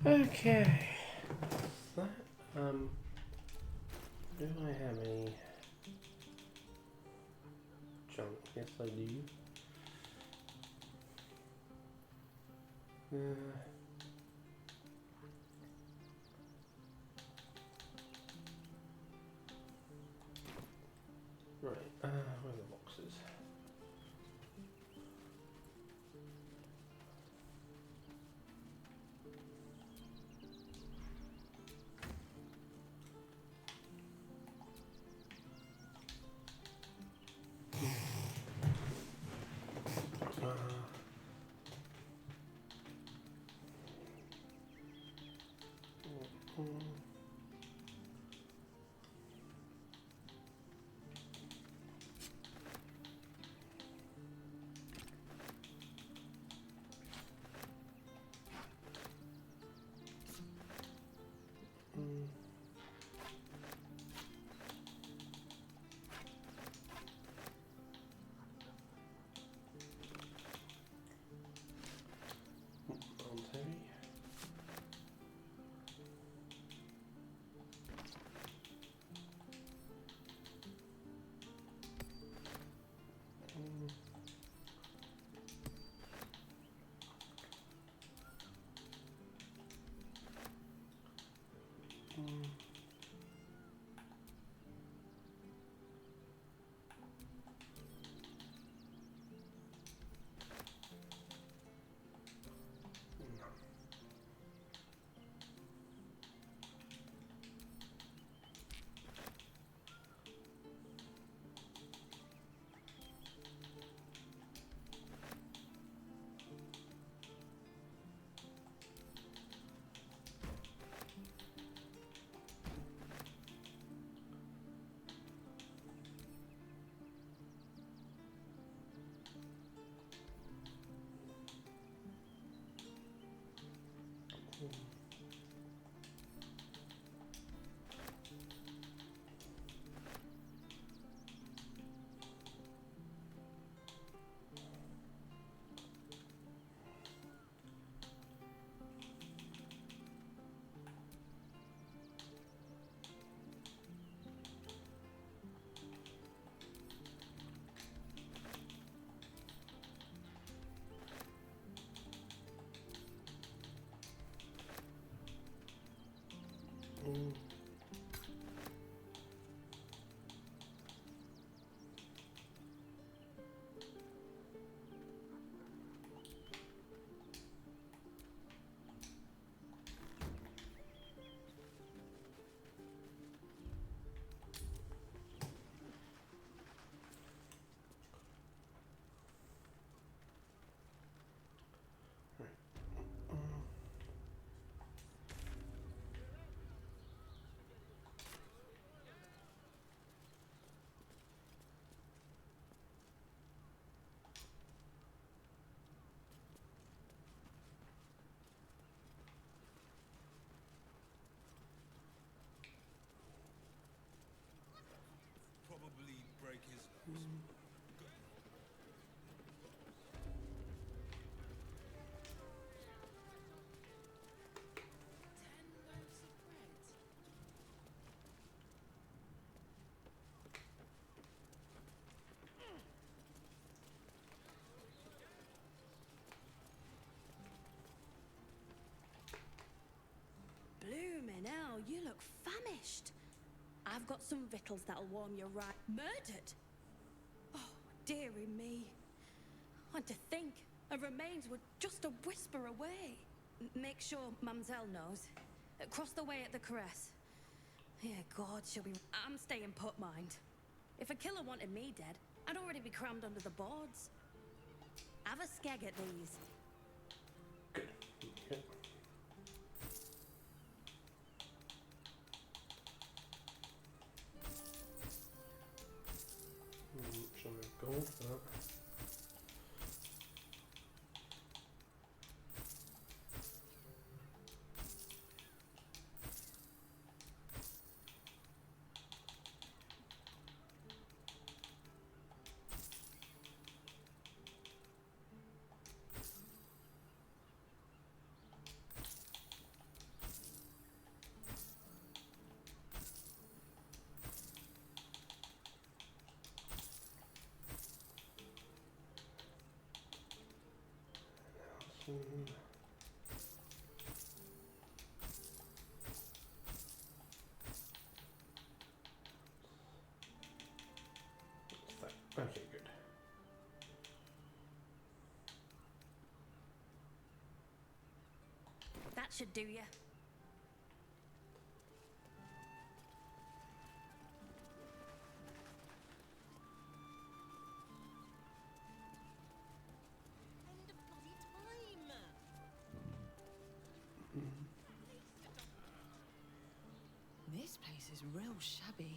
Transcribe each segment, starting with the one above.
Okay. That, do I have any junk? Yes, I do. Uh, right, where are the boxes? Mm, mm, Arms heavy. Mm, mm, mm. Probably break his nose. Bloomin' hell, you look famished. I've got some victuals that'll warm you right. Murdered? Oh, dearie me. And to think, her remains were just a whisper away. Make sure Mamselle knows. Across the way at the caress. Yeah, God, she'll be... I'm staying put, mind. If a killer wanted me dead, I'd already be crammed under the boards. Have a skeg at these. Good. Okay. Shall I go for that? Okay, good. That should do you. End of bloody time. This place is real shabby.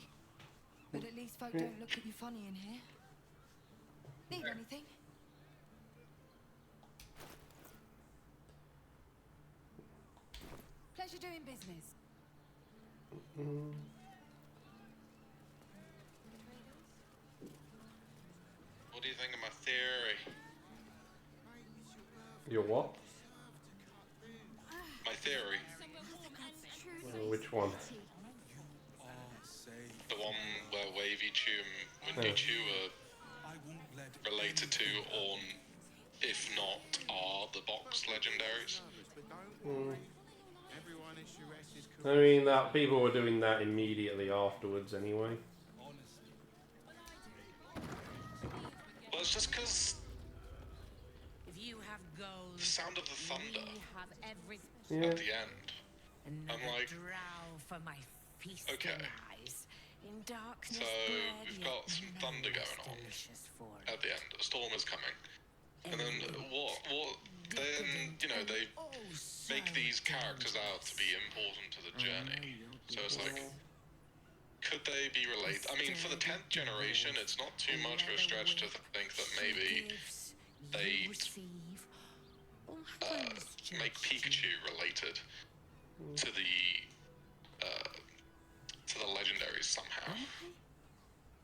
But at least folk don't look at you funny in here. Need anything? Pleasure doing business. What do you think of my theory? Your what? My theory. Which one? Ah, say, The one where Wavy Chew and Windy Chew I won't let are related to, or if not, are the box legendaries. I mean, that people were doing that immediately afterwards anyway. Well, it's just because If you have gold, the sound of the thunder we have everything. Yeah. at the end. Another like, drow for my feasting okay. eyes. In darkness, So, bread, we've yet got some none thunder less going on delicious for at the end. A storm is coming. And then what, then, you know, they make these characters out to be important to the journey. So it's like, could they be related? I mean, for the 10th generation, it's not too much of a stretch to think that maybe they'd make Pikachu related to the legendaries somehow.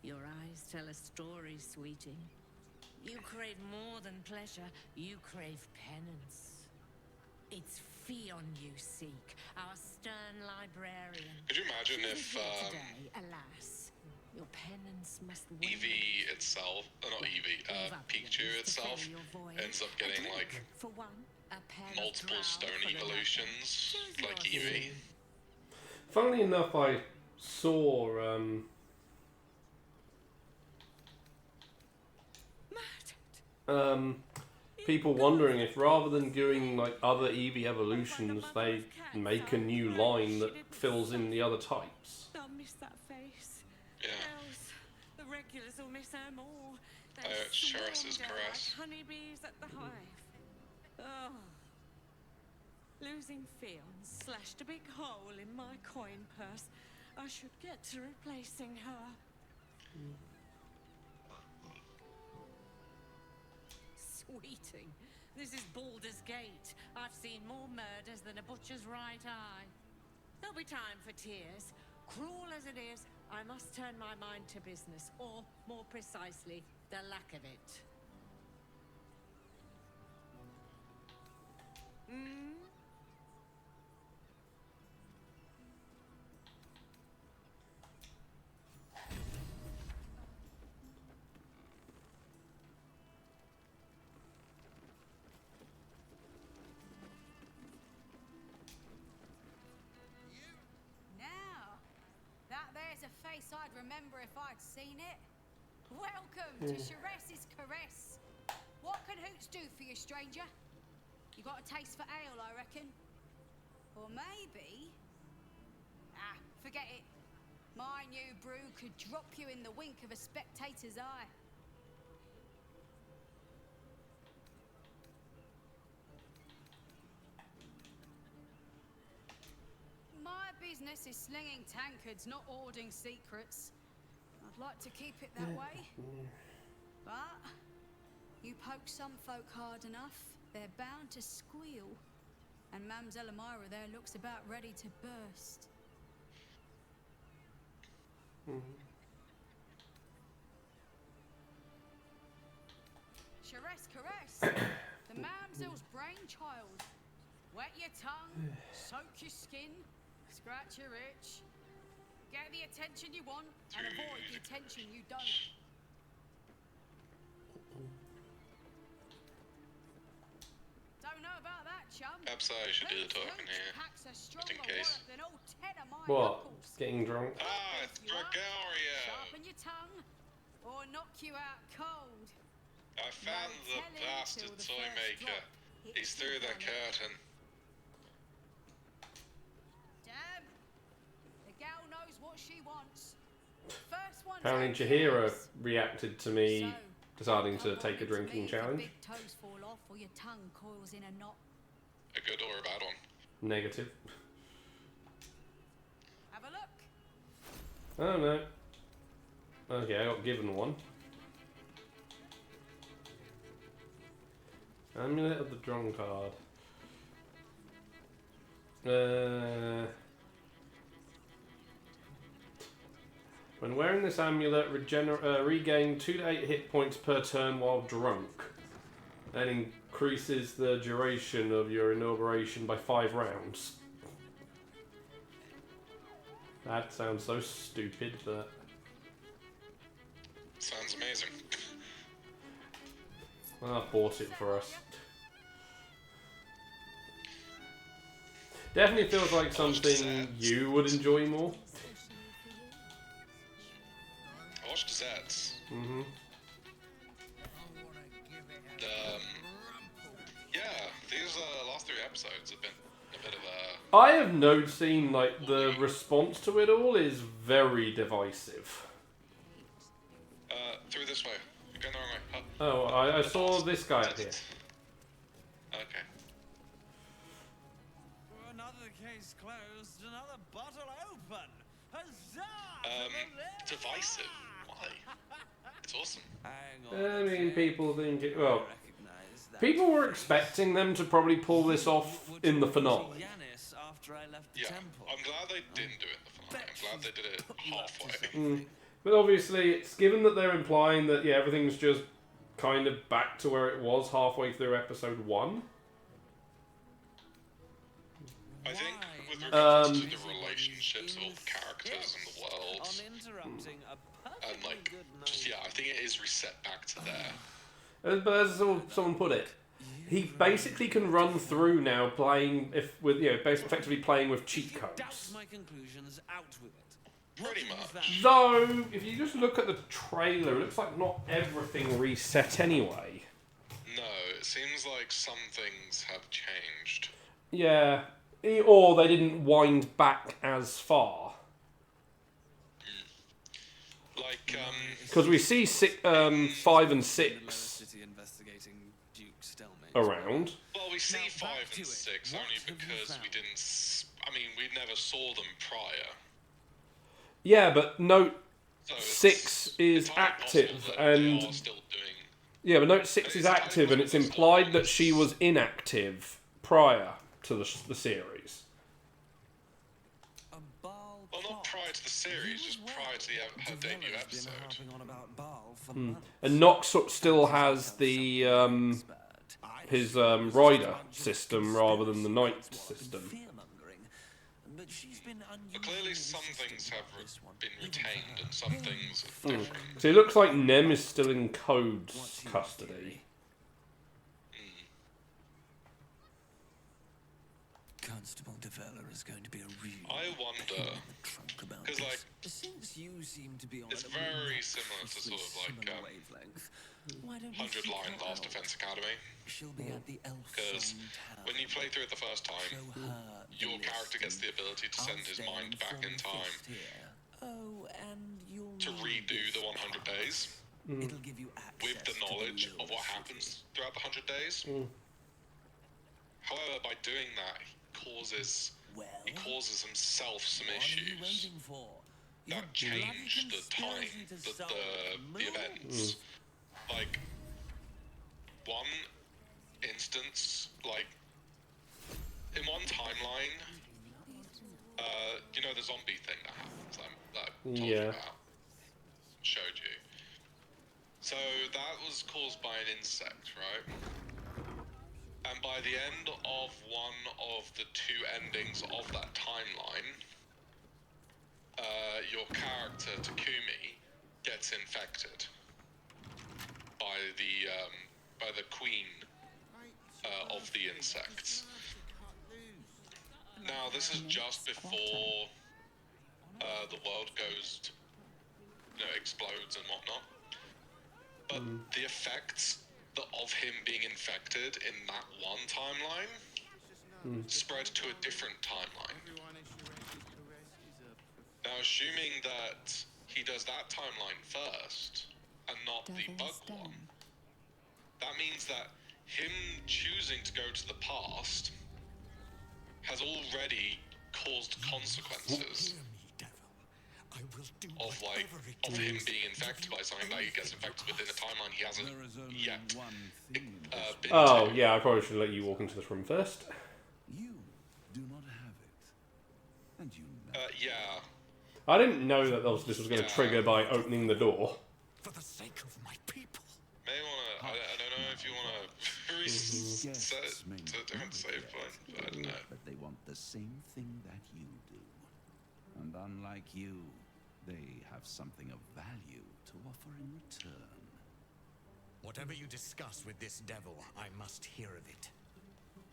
Your eyes tell a story, sweeting. You crave more than pleasure, you crave penance. It's Fion you seek, our stern librarian. Could you imagine She if isn't here today, alas. Your penance must wait. Eevee itself, not Eevee, Move up Pikachu against the itself ferry your voyage. ends up A getting drink like for one, a pair of multiple drow stone for the other. evolutions, Choose like your Eevee. Funnily enough, I saw people wondering if rather than doing like other Eevee evolutions, they make a new line that fills in the other types. They'll miss that face. Yeah. Else, the regulars will miss her more. They It's Sherris's swarmed her caress. like honeybees at the hive. Oh. Losing Fion slashed a big hole in my coin purse. I should get to replacing her. Sweeting, this is Baldur's Gate. I've seen more murders than a butcher's right eye. There'll be time for tears. Cruel as it is, I must turn my mind to business, or more precisely, the lack of it. Now, that there's a face I'd remember if I'd seen it. Welcome to Sherris's Caress. What can Hoots do for you, stranger? You got a taste for ale, I reckon? Or maybe... Ah, forget it. My new brew could drop you in the wink of a spectator's eye. My business is slinging tankards, not hoarding secrets. I'd like to keep it that way. But you poke some folk hard enough, they're bound to squeal. And Mamselle Elmira there looks about ready to burst. Sherris Caress, the Mamselle's brainchild. Wet your tongue, soak your skin, scratch your itch. Get the attention you want and avoid the attention you don't. Don't know about chum. Perhaps I should do the Whose talking hooch here. packs a in stronger case. wallet than all 10 of my What? knuckles? Getting drunk? Ah, it's Gregorio! Sharpen your tongue, or knock you out cold. I found No the telling bastard till the toy first maker. drop He's hits through the the vomit. curtain. Damn. The gal knows what she wants. First one. Apparently Chihira reacted to me deciding to take a drinking challenge. Big toes fall off or your tongue coils in a knot. A good or a bad one? Negative. Have a look. Oh no. Okay, I got given one. Amulet of the Drunkard. When wearing this amulet, regain 2 to 8 hit points per turn while drunk. That increases the duration of your inebriation by 5 rounds. That sounds so stupid, but... Sounds amazing. I bought it for us. Definitely feels like something you would enjoy more. I watched Zeds. Mm-hmm. Yeah, these last 3 episodes have been a bit of a... I have seen like the response to it all is very divisive. Through this way. You're going the wrong way. Huh? Oh, I saw this guy up here. Okay. Another case closed, another bottle open. Huzzah! Divisive. Why? It's awesome. I mean, people think it... Well, people were expecting them to probably pull this off in the finale. Yeah, I'm glad they didn't do it in the finale. I'm glad they did it halfway. But obviously, it's given that they're implying that, yeah, everything's just kind of back to where it was halfway through episode 1. I think with regards to the relationships of the characters and the world, and like, just, yeah, I think it is reset back to there. But as someone put it, he basically can run through now playing effectively playing with cheat codes. Pretty much. Though, if you just look at the trailer, it looks like not everything reset anyway. No, it seems like some things have changed. Yeah, or they didn't wind back as far. Like, Because we see 5 and 6 around. well, we see 5 and 6 only because we didn't. I mean, we never saw them prior. Yeah, but note So 6 is it's highly active, possible that and they are still doing. yeah, but note 6 is active, and it's implied that she was inactive prior to the series. Well, not prior to the series, just prior to her debut episode. And Nox still has the his rider system rather than the knight system. But clearly, some things have been retained, and some things are different. So it looks like Nem is still in Code's custody. Constable Develler is going to be a real I wonder, because like, since you seem to be on it's very similar to sort of like 100 Line Last Defense Academy. She'll be at the Because when you play through it the first time, your character gets the ability to send his mind back in time to redo the 100 days It'll give you with the knowledge of what happens throughout the 100 days. However, by doing that, he causes himself some issues that change the time, the events. Like, one instance, like, in one timeline, you know the zombie thing that happens, that I told you about, showed you. So that was caused by an insect, right? And by the end of one of the 2 endings of that timeline, your character, Takumi, gets infected by the queen of the insects. Now, this is just before the world goes, explodes and whatnot. But the effects of him being infected in that one timeline spread to a different timeline. Now, assuming that he does that timeline first and not the bug one, that means that him choosing to go to the past has already caused consequences of him being infected by something that he gets infected within a timeline he hasn't yet been Oh, to. yeah, I probably should let you walk into this room first. You do not have it. And you know. Yeah. I didn't know that this was going to trigger by opening the door. For the sake of my people. May wanna. I don't know if you wanna reset to a different save point, but I don't know. But they want the same thing that you do. And unlike you, they have something of value to offer in return. Whatever you discuss with this devil, I must hear of it.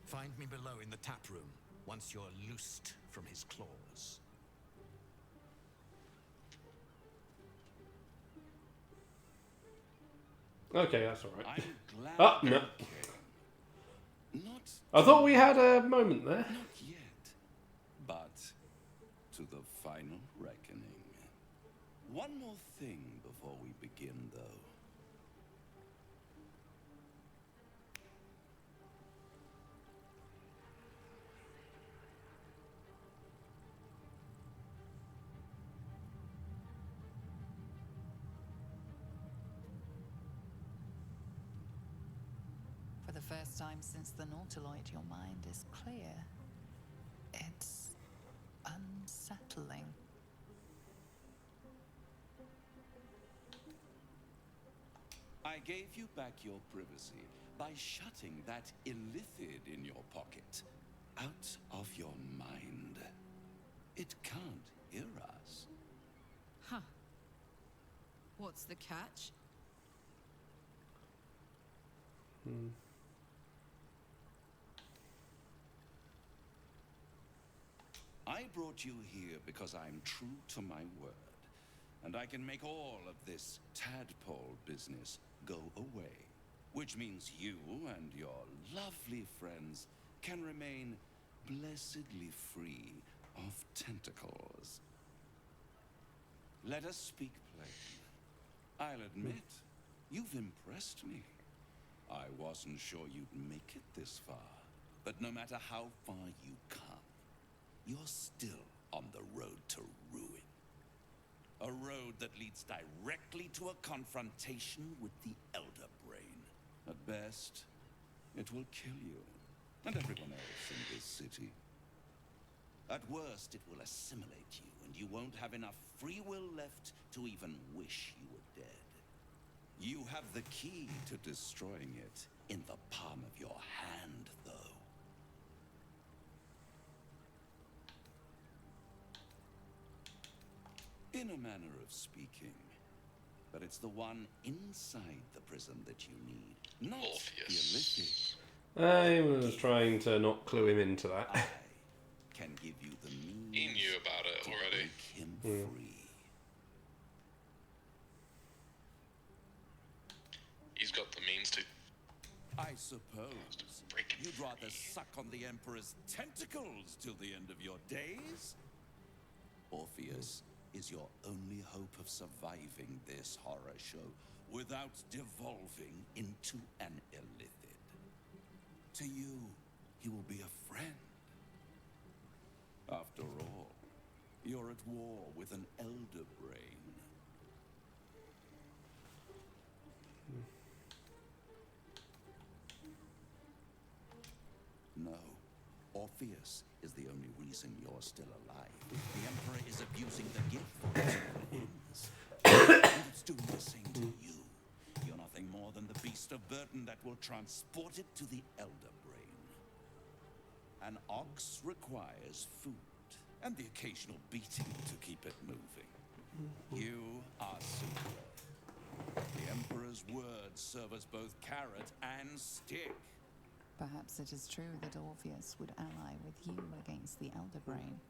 Find me below in the tap room, once you're loosed from his claws. Okay, that's alright. I'm glad Oh, no. Not I thought we had a moment there. Not yet, but to the final reckoning. One more thing before we begin, though. For the first time since the Nautiloid, your mind is clear. It's unsettling. I gave you back your privacy by shutting that illithid in your pocket out of your mind. It can't hear us. Huh. What's the catch? I brought you here because I'm true to my word. And I can make all of this tadpole business go away. Which means you and your lovely friends can remain blessedly free of tentacles. Let us speak plain. I'll admit, you've impressed me. I wasn't sure you'd make it this far. But no matter how far you come, you're still on the road to ruin. A road that leads directly to a confrontation with the Elder Brain. At best, it will kill you, and everyone else in this city. At worst, it will assimilate you, and you won't have enough free will left to even wish you were dead. You have the key to destroying it in the palm of your hand, though. In a manner of speaking. But it's the one inside the prison that you need, not the illithid. I was trying to not clue him into that. I can give you the means. He knew about it to already. make him free. He's got the means to. I suppose you'd rather suck on the Emperor's tentacles till the end of your days? Orpheus is your only hope of surviving this horror show without devolving into an illithid. To you, he will be a friend. After all, you're at war with an Elder Brain. No. Orpheus is the only reason you're still alive. The Emperor is abusing the gift for its own ends. And it's doing the same to you. You're nothing more than the beast of burden that will transport it to the Elder Brain. An ox requires food, and the occasional beating to keep it moving. You are superior. The Emperor's words serve as both carrot and stick. Perhaps it is true that Orpheus would ally with you against the Elder Brain.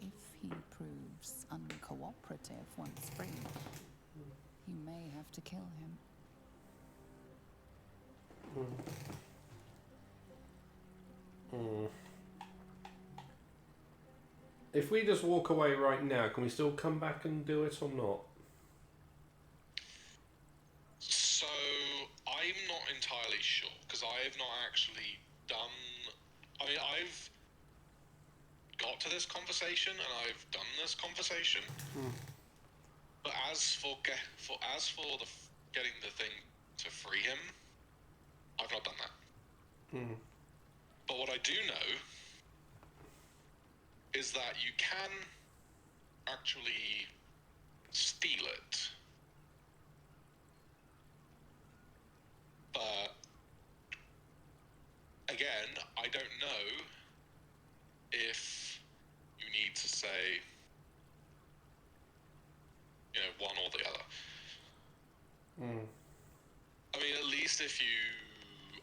If he proves uncooperative once free, you may have to kill him. If we just walk away right now, can we still come back and do it or not? So, I'm not entirely sure, because I have not actually done... I mean, I've got to this conversation, and I've done this conversation. But as for getting the thing to free him, I've not done that. But what I do know is that you can actually steal it. But again, I don't know if you need to say, you know, one or the other. I mean, at least if you,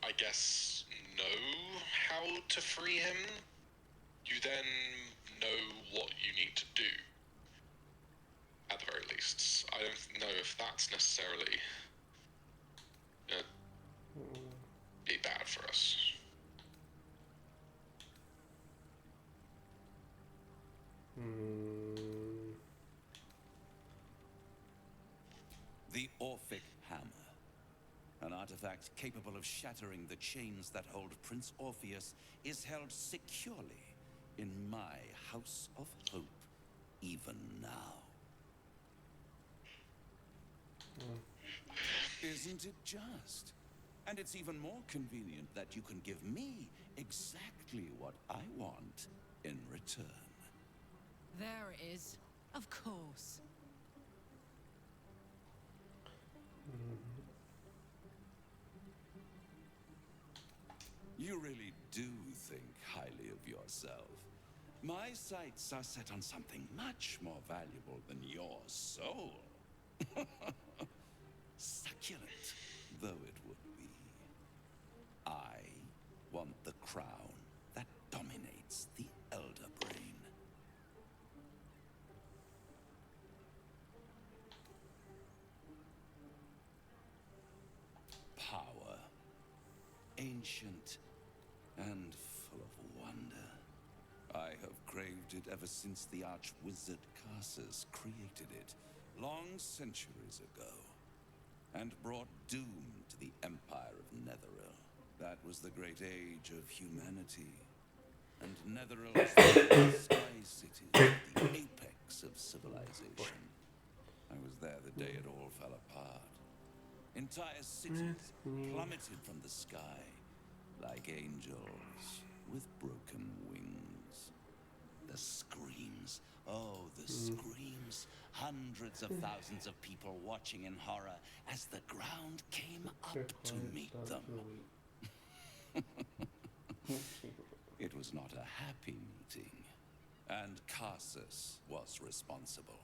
I guess, know how to free him, you then know what you need to do. At the very least. I don't know if that's necessarily be bad for us. The Orphic Hammer. An artifact capable of shattering the chains that hold Prince Orpheus is held securely in my House of Hope, even now. Isn't it just? And it's even more convenient that you can give me exactly what I want in return. There it is. Of course. You really do think highly of yourself. My sights are set on something much more valuable than your soul. Succulent though it would be. I want the crown that dominates the Elder Brain. Power. Ancient and full of wonder. I have craved it ever since the arch-wizard Carsus created it, long centuries ago, and brought doom to the Empire of Netheril. That was the great age of humanity, and Netheril was the sky city, the apex of civilization. I was there the day it all fell apart. Entire cities plummeted from the sky, like angels with broken wings. The screams, oh, the screams. Hundreds of thousands of people watching in horror as the ground came up to meet them. It was not a happy meeting, and Carsus was responsible.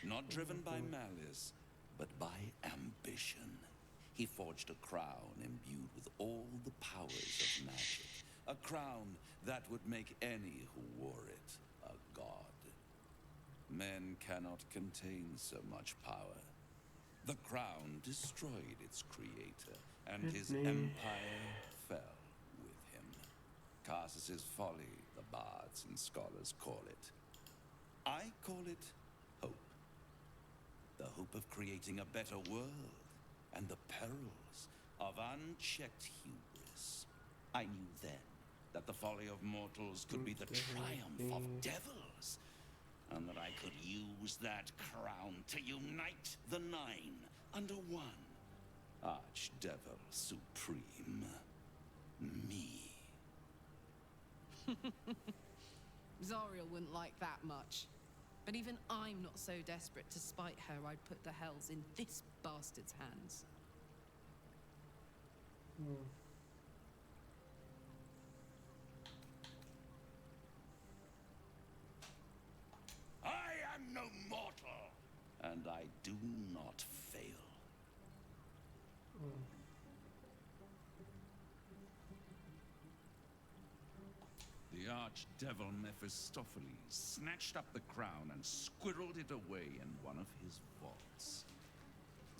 Not driven by malice, but by ambition. He forged a crown imbued with all the powers of magic. A crown that would make any who wore it a god. Men cannot contain so much power. The crown destroyed its creator, and his empire fell with him. Carsus's folly, the bards and scholars call it. I call it hope. The hope of creating a better world, and the perils of unchecked hubris. I knew then that the folly of mortals could be the triumph of devils, and that I could use that crown to unite the Nine under one. Archdevil Supreme. Me. Zariel wouldn't like that much. But even I'm not so desperate to spite her I'd put the hells in this bastard's hands. I am no mortal, and I do not fail. archdevil Mephistopheles snatched up the crown and squirreled it away in one of his vaults.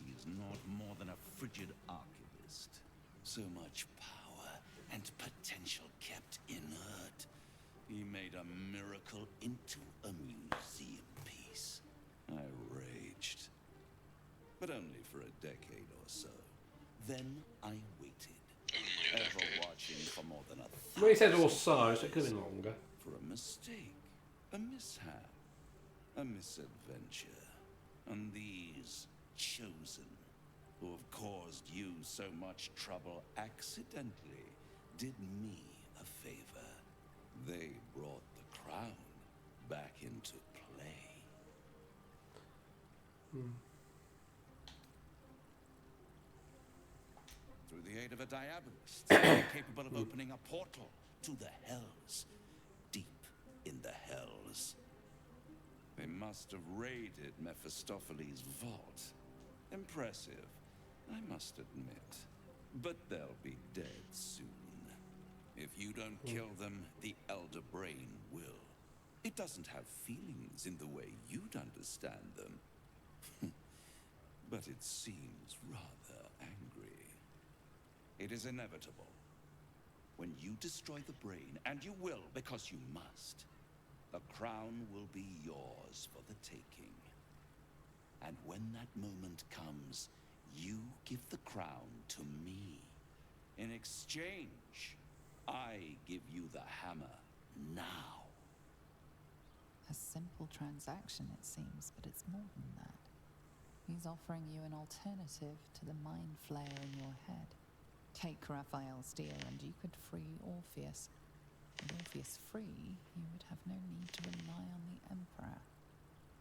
He is not more than a frigid archivist. So much power and potential kept inert. He made a miracle into a museum piece. I raged. But only for a decade or so. Then I waited. Only a Ever decade. watching for more than a Well, he said thousand also, so it could have years. been longer. For a mistake, a mishap, a misadventure. And these chosen, who have caused you so much trouble accidentally, did me a favor. They brought the crown back into play. Through the aid of a diabolist, they are capable of opening a portal to the hells. Deep in the hells. They must have raided Mephistopheles' vault. Impressive, I must admit. But they'll be dead soon. If you don't kill them, the Elder Brain will. It doesn't have feelings in the way you'd understand them. But it seems rather angry. It is inevitable. When you destroy the brain, and you will because you must, the crown will be yours for the taking. And when that moment comes, you give the crown to me. In exchange, I give you the hammer now. A simple transaction, it seems, but it's more than that. He's offering you an alternative to the mind flayer in your head. Take Raphael's deal and you could free Orpheus. With Orpheus free, you would have no need to rely on the Emperor.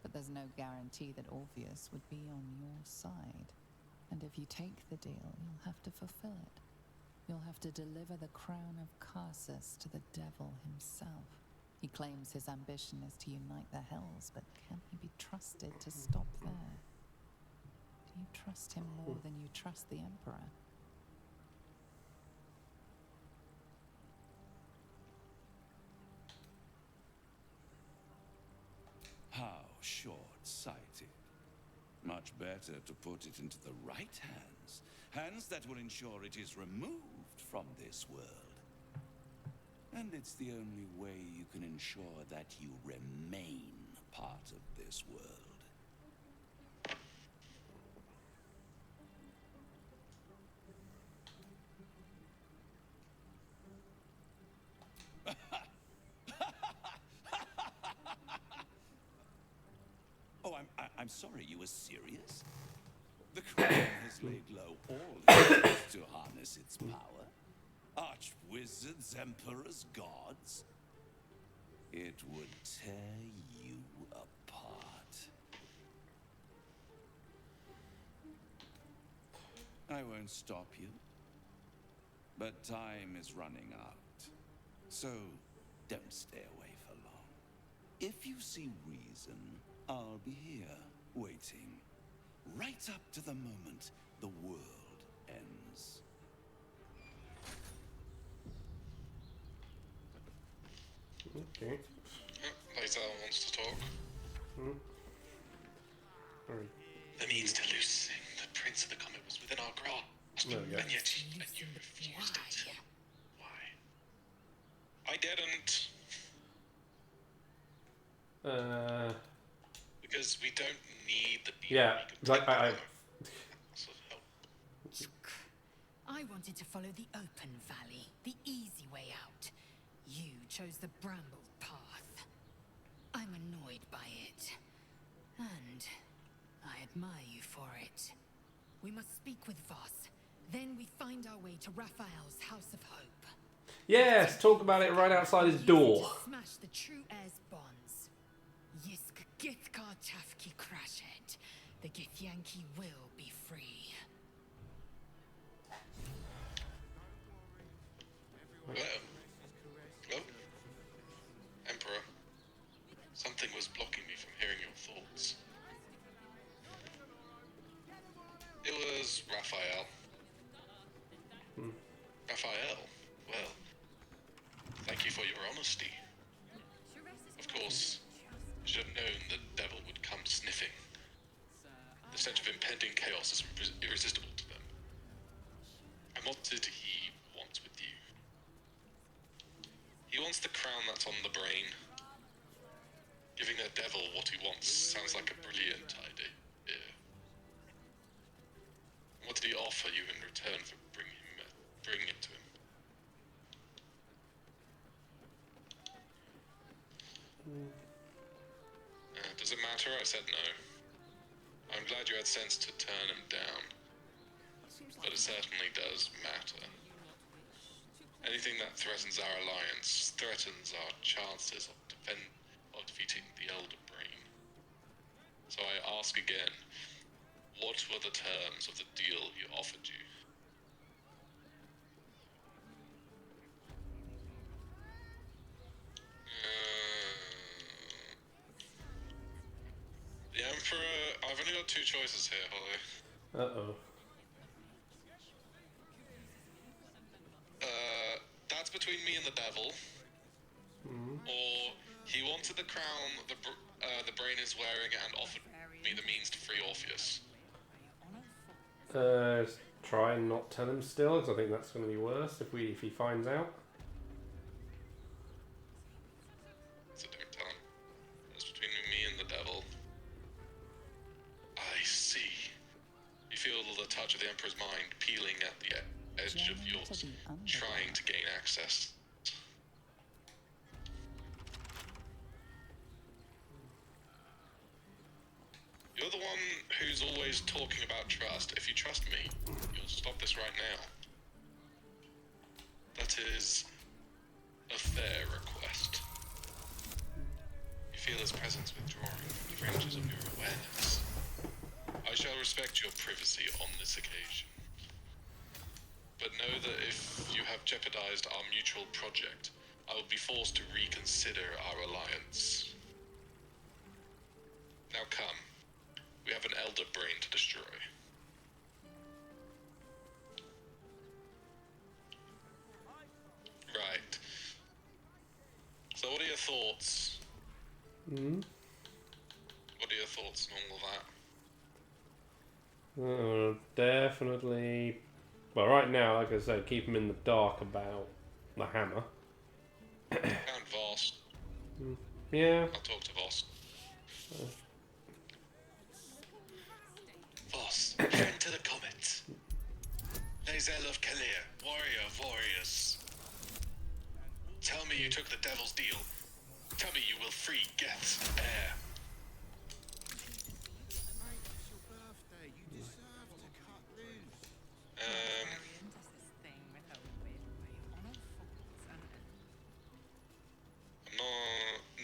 But there's no guarantee that Orpheus would be on your side. And if you take the deal, you'll have to fulfill it. You'll have to deliver the crown of Carsus to the devil himself. He claims his ambition is to unite the hells, but can he be trusted to stop there? Do you trust him more than you trust the Emperor? How short-sighted. Much better to put it into the right hands. Hands that will ensure it is removed from this world. And it's the only way you can ensure that you remain part of this world. Oh, I'm sorry, you were serious? The crown has laid low all attempts to harness its power. Archwizards, emperors, gods. It would tear you apart. I won't stop you. But time is running out. So don't stay away for long. If you see reason, I'll be here, waiting. Right up to the moment the world ends. Okay. Later wants to talk. Alright. The means to loosing the Prince of the Comet was within our grasp. There we go. And yet you refused it. Why? I didn't. Because we don't need the people. Yeah, like I I wanted to follow the open valley, the easy way out. You chose the bramble path. I'm annoyed by it. And I admire you for it. We must speak with Voss. Then we find our way to Raphael's House of Hope. Yes, talk about it right outside his door. Smash the true heir's bonds. Yisk Githkar Tafki Crashet. The Githyanki will be free. Hello? Emperor. Something was blocking me from hearing your thoughts. It was Raphael. Raphael? Well, thank you for your honesty. course, you should have known the devil would come sniffing. The sense of impending chaos is irresistible to them. And what did he want with you? He wants the crown that's on the brain. Giving the devil what he wants sounds like a brilliant idea. What did he offer you in return for bringing it to him? Does it matter? I said no. I'm glad you had sense to turn him down. But it certainly does matter. Anything that threatens our alliance threatens our chances of defeating the Elder Brain. So I ask again, what were the terms of the deal he offered you? The Emperor... I've only got two choices here, Holly. Uh-oh. That's between me and the devil. Or he wanted the crown the brain is wearing and offered me the means to free Orpheus. Try and not tell him still, because I think that's going to be worse if he finds out. So don't tell him. It's between me and the devil. I see. You feel the touch of the Emperor's mind peeling at the edge of yours, trying to gain access. You're the one who's always talking about trust. If you trust me, you'll stop this right now. That is a fair request. You feel his presence withdrawing from the fringes of your awareness. I shall respect your privacy on this occasion. But know that if you have jeopardized our mutual project, I will be forced to reconsider our alliance. Now come. We have an Elder Brain to destroy. Right. So what are your thoughts? What are your thoughts on all that? Definitely. Well, right now, like I said, keep him in the dark about the hammer. Count Voss. Yeah. I'll talk to Voss. Voss, friend to the comet. Lae'zel of Kalir, warrior of warriors. Tell me you took the devil's deal. Tell me you will free Geth's heir.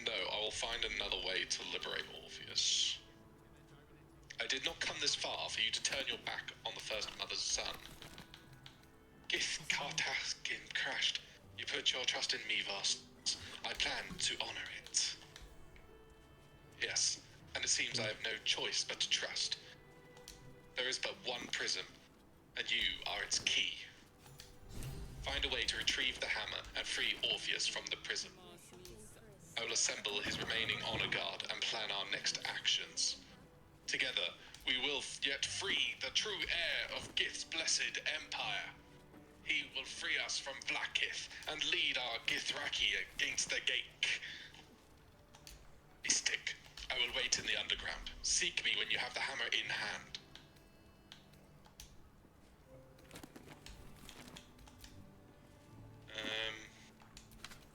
No, I will find another way to liberate Orpheus. I did not come this far for you to turn your back on the First Mother's son. Gith Kartaskin crashed. You put your trust in me, Voss. I plan to honor it. Yes, and it seems I have no choice but to trust. There is but one prism, and you are its key. Find a way to retrieve the hammer and free Orpheus from the prism. I will assemble his remaining honor guard and plan our next actions. Together, we will yet free the true heir of Gith's blessed empire. He will free us from Vlaakith and lead our Githraki against the Gate. Istik, I will wait in the underground. Seek me when you have the hammer in hand.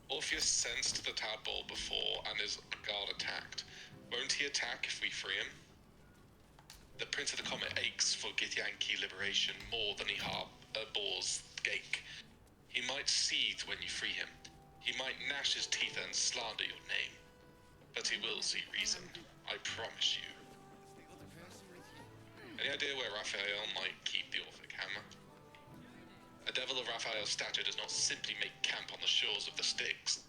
Orpheus sensed the tadpole before and is guard attacked. Won't he attack if we free him? The Prince of the Comet aches for Githyanki liberation more than he harbors Gake. He might seethe when you free him. He might gnash his teeth and slander your name. But he will see reason, I promise you. Any idea where Raphael might keep the Orphic hammer? A devil of Raphael's stature does not simply make camp on the shores of the Styx.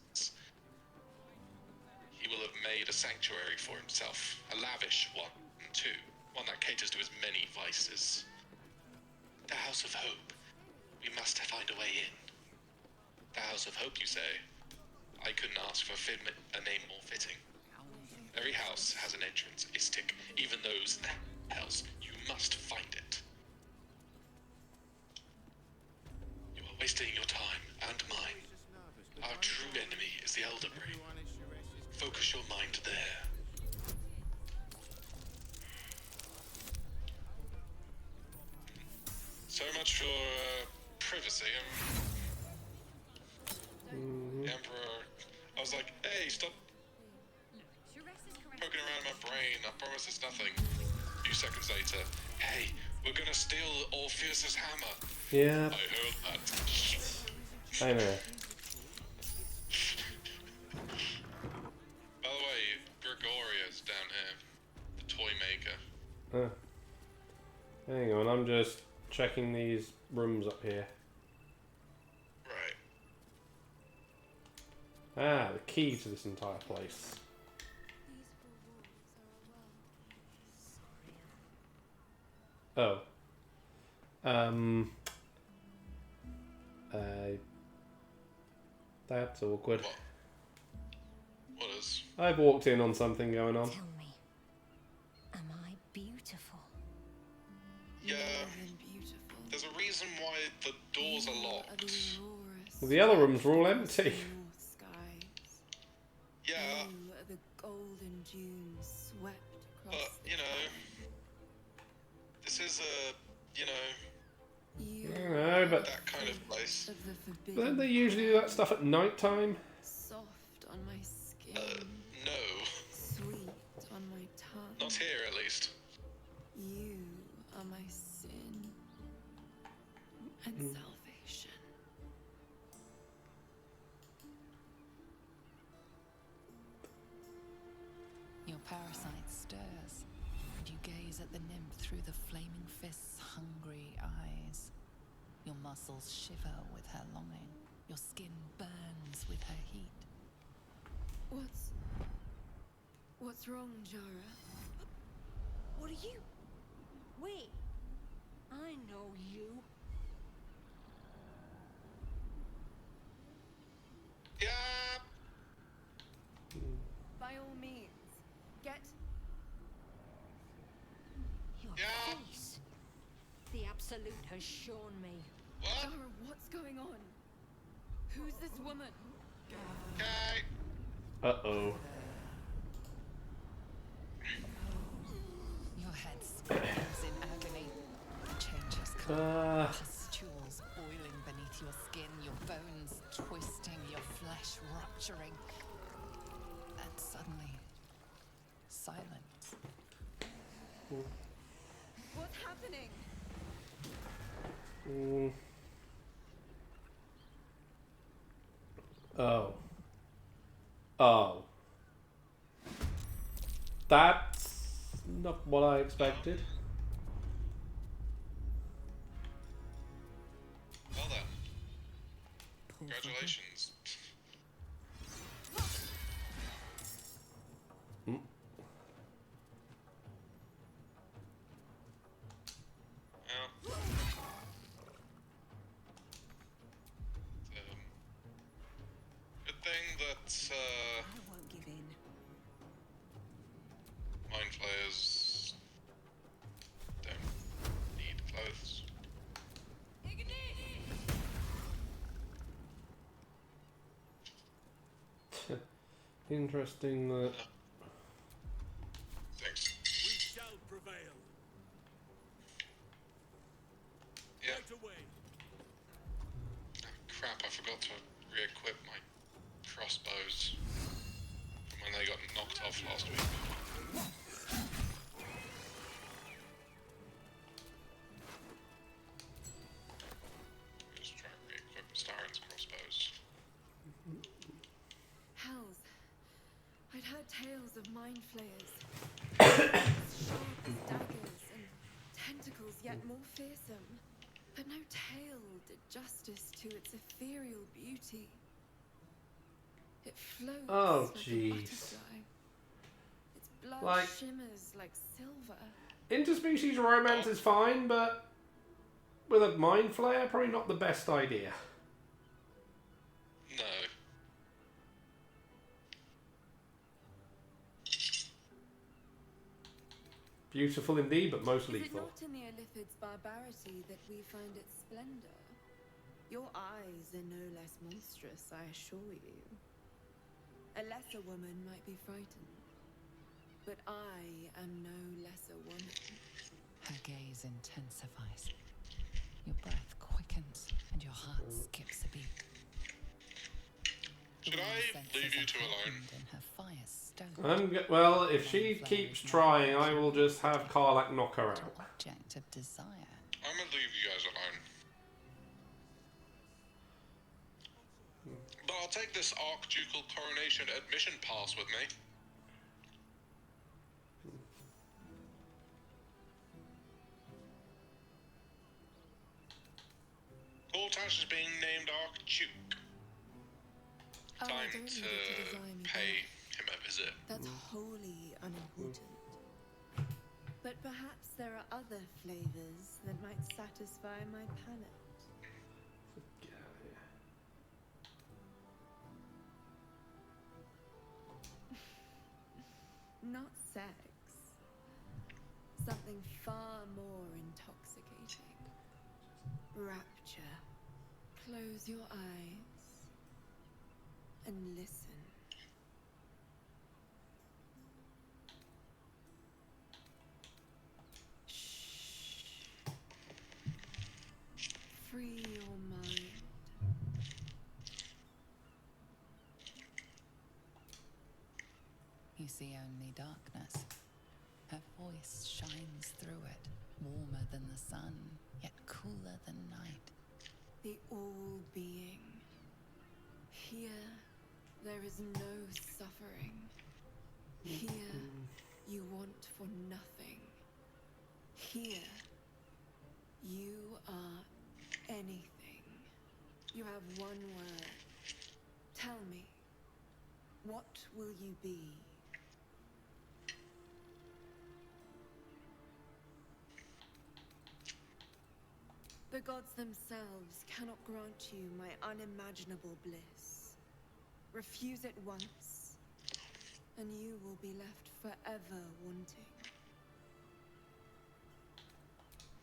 He will have made a sanctuary for himself, a lavish one, too, one that caters to his many vices. The House of Hope. We must find a way in. The House of Hope, you say? I couldn't ask for a name more fitting. Every house has an entrance, Istik. Even those hells, you must find it. You are wasting your time and mine. Our true enemy is the Elder Brain. Focus your mind there. So much for privacy. The Emperor. I was like, hey, stop poking around my brain. I promise it's nothing. A few seconds later, hey, we're gonna steal Orpheus's hammer. Yeah. I heard that. I know. By the way, Gregoria's down here. The toy maker. Hang on, I'm just checking these rooms up here. Right. Ah, the key to this entire place. Oh. That's awkward. What is? I've walked in on something going on. Tell me, am I beautiful? Yeah. There's a reason why the doors are locked. Well, the other rooms were all empty. Yeah. The golden dunes swept across. But, you know, this is a, you know, I don't know, but that kind of place. don't they usually do that stuff at night time? Soft on my skin. No. Sweet on my tongue. Not here, at least. You are my sin and salvation. Your parasite stirs, and you gaze at the nymph through the flaming fist's hungry eyes. Your muscles shiver with her longing. Your skin burns with her heat. What's wrong, Jara? What are you? Wait, I know you. Yeah. By all means, get Your face. The Absolute has shown me. What? Jara, what's going on? Who's this woman? Okay. Uh-oh. Your head spins in agony. Changes color. Pustules boiling beneath your skin, your bones twisting, your flesh rupturing. And suddenly, silence. What's happening? Oh. Oh. That's not what I expected. Well then. Congratulations. Good thing that I won't give in. mind flayers don't need clothes. Interesting that. Thanks. We shall prevail. Yeah. Right away. Oh, crap, I forgot to re-equip my crossbows from when they got knocked off last week. Just try and re-equip Starin's crossbows. Hells. I'd heard tales of mind flayers. Sharp as daggers and tentacles yet more fearsome. But no tale did justice to its ethereal beauty. It floats Oh, like a jeez. butterfly. Its blood Like- shimmers like silver. Interspecies romance is fine, but with a mind flayer, probably not the best idea. No. Beautiful indeed, but most Is it lethal. not in the Illithid's barbarity that we find its splendor? Your eyes are no less monstrous, I assure you. A lesser woman might be frightened, but I am no lesser woman. Her gaze intensifies. Your breath quickens and your heart skips a beat. Should I leave you two alone? And her fire stoked. Well, if she keeps trying, I will just have Karlach knock her out. Object of desire. I'm gonna leave you guys alone. But I'll take this Archducal Coronation admission pass with me. Cortash is being named Archduke. I Time don't need to you to desire me pay back. him a visit. That's wholly unimportant. But perhaps there are other flavors that might satisfy my palate. Not sex. Something far more intoxicating. Rapture. Close your eyes and listen. Free your mind. You see only darkness. Her voice shines through it, warmer than the sun, yet cooler than night. The all-being. Here, there is no suffering. Here, you want for nothing. Here, you are anything. You have one word. Tell me, what will you be? The gods themselves cannot grant you my unimaginable bliss. Refuse it once, and you will be left forever wanting.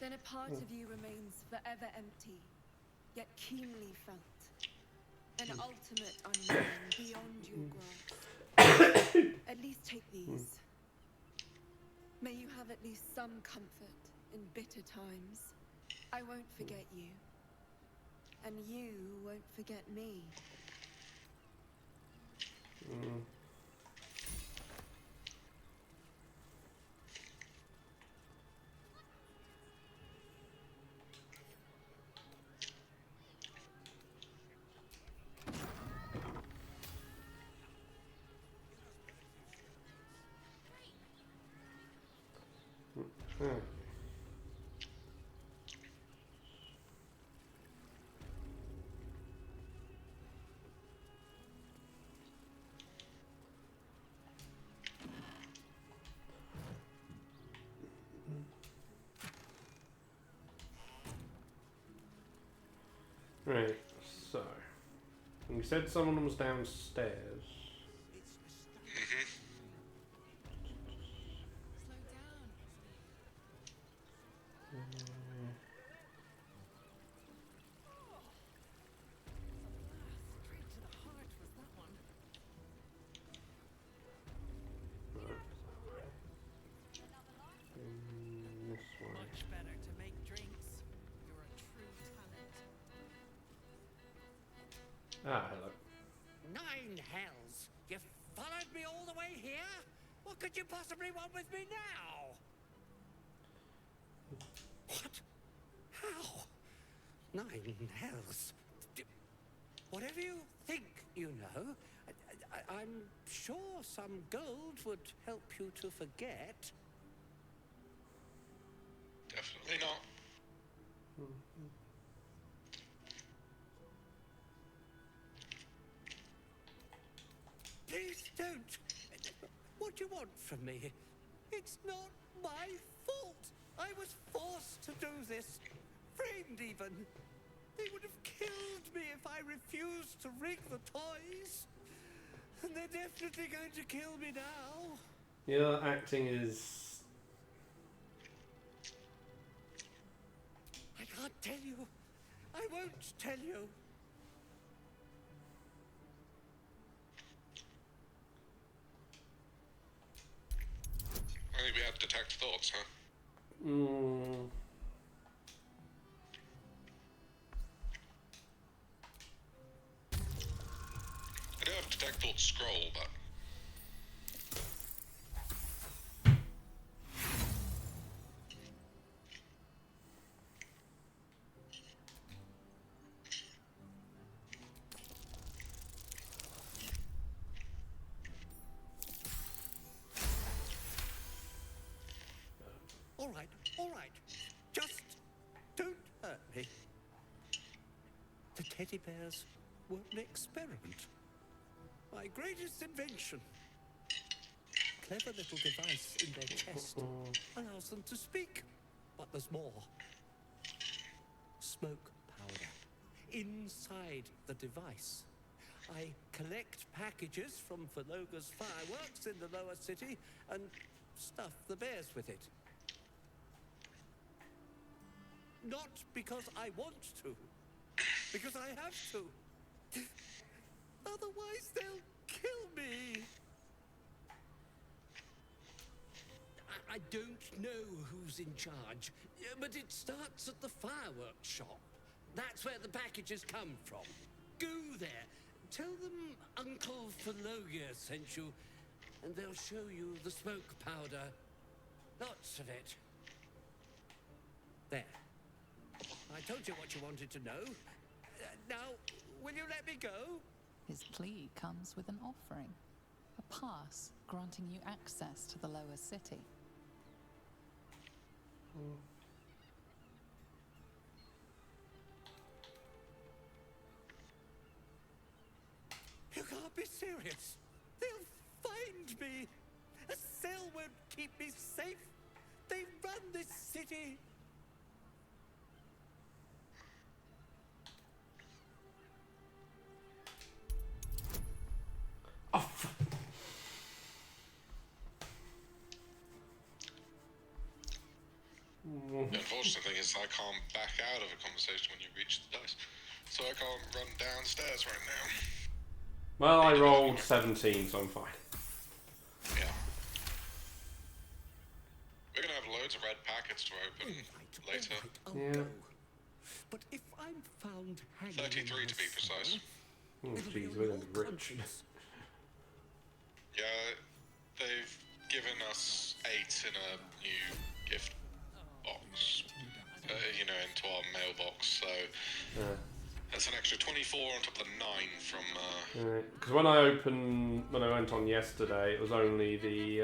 Then a part of you remains forever empty, yet keenly felt. An ultimate unknown beyond your grasp. At least take these. May you have at least some comfort in bitter times. I won't forget you. And you won't forget me. Right, so you said someone was downstairs. Much better to make drinks. You're a true talent. Ah, hello. 9 hells! You followed me all the way here? What could you possibly want with me now? What? How? 9 hells? Whatever you think you know, I'm sure some gold would help you to forget. Definitely not. Please don't. What do you want from me? It's not my fault. I was forced to do this. Framed even. They would have killed me if I refused to rig the toys. And they're definitely going to kill me now. Your acting is tell you. I won't tell you. Only we had detect thoughts, huh? I do have detect thoughts scroll, but all right. Just don't hurt me. The teddy bears were an experiment. My greatest invention. Clever little device in their chest allows them to speak. But there's more. Smoke powder inside the device. I collect packages from Verloga's fireworks in the lower city and stuff the bears with it. Not because I want to, because I have to. Otherwise they'll kill me. I don't know who's in charge, but it starts at the fireworks shop. That's where the packages come from. Go there, tell them Uncle Verloga sent you, and they'll show you the smoke powder. Lots of it. There. I told you what you wanted to know. Now, will you let me go? His plea comes with an offering. A pass granting you access to the lower city. You can't be serious. They'll find me. A cell won't keep me safe. They run this city. The unfortunate thing is I can't back out of a conversation when you reach the dice. So I can't run downstairs right now. Well, I rolled 17, so I'm fine. Yeah. We're gonna have loads of red packets to open later. Yeah. But if I'm found hanging 33 to be precise. Oh, jeez, we're going to be rich. Yeah, they've given us 8 in a new gift box. You know, into our mailbox, so that's an extra 24 on top of the 9 from... Because when I went on yesterday, it was only the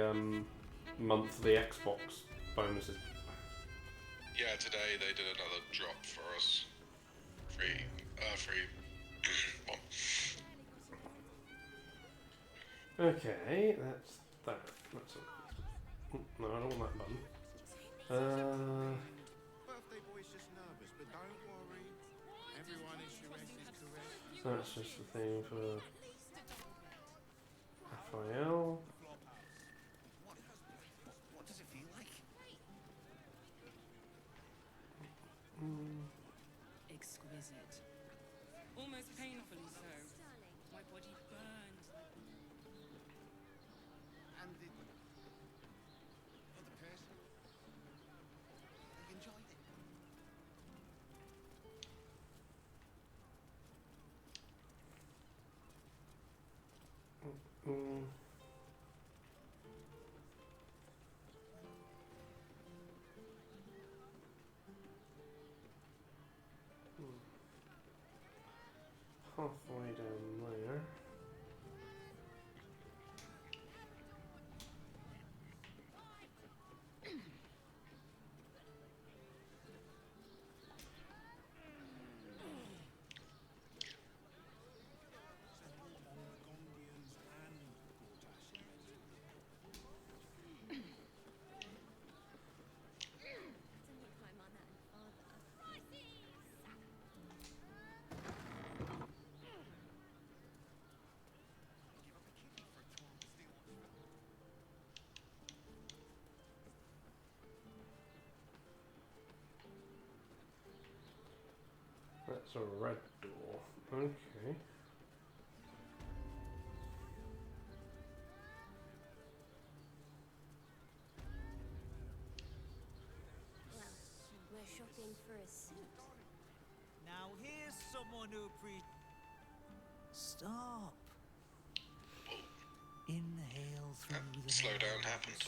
monthly Xbox bonuses. Yeah, today they did another drop for us. Free one. Okay, that's that. That's it. No, I don't want that button. Birthday boy's just nervous, but don't worry. Everyone is correct. That's just the thing for Raphael. What does it feel like? Exquisite. Almost painfully so. My body burned. And for the person, they enjoyed it. Halfway down there. That's a red door. Okay. Well, we're shopping for a suit. Now here's someone who Stop. Inhale through the Slowdown nose. happened.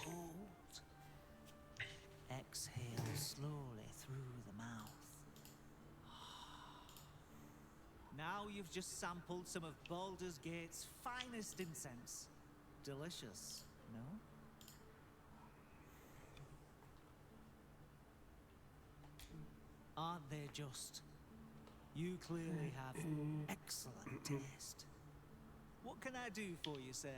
Hold. Exhale slowly through the mouth. Now you've just sampled some of Baldur's Gate's finest incense. Delicious, no? Aren't they just? You clearly have excellent taste. What can I do for you, sir?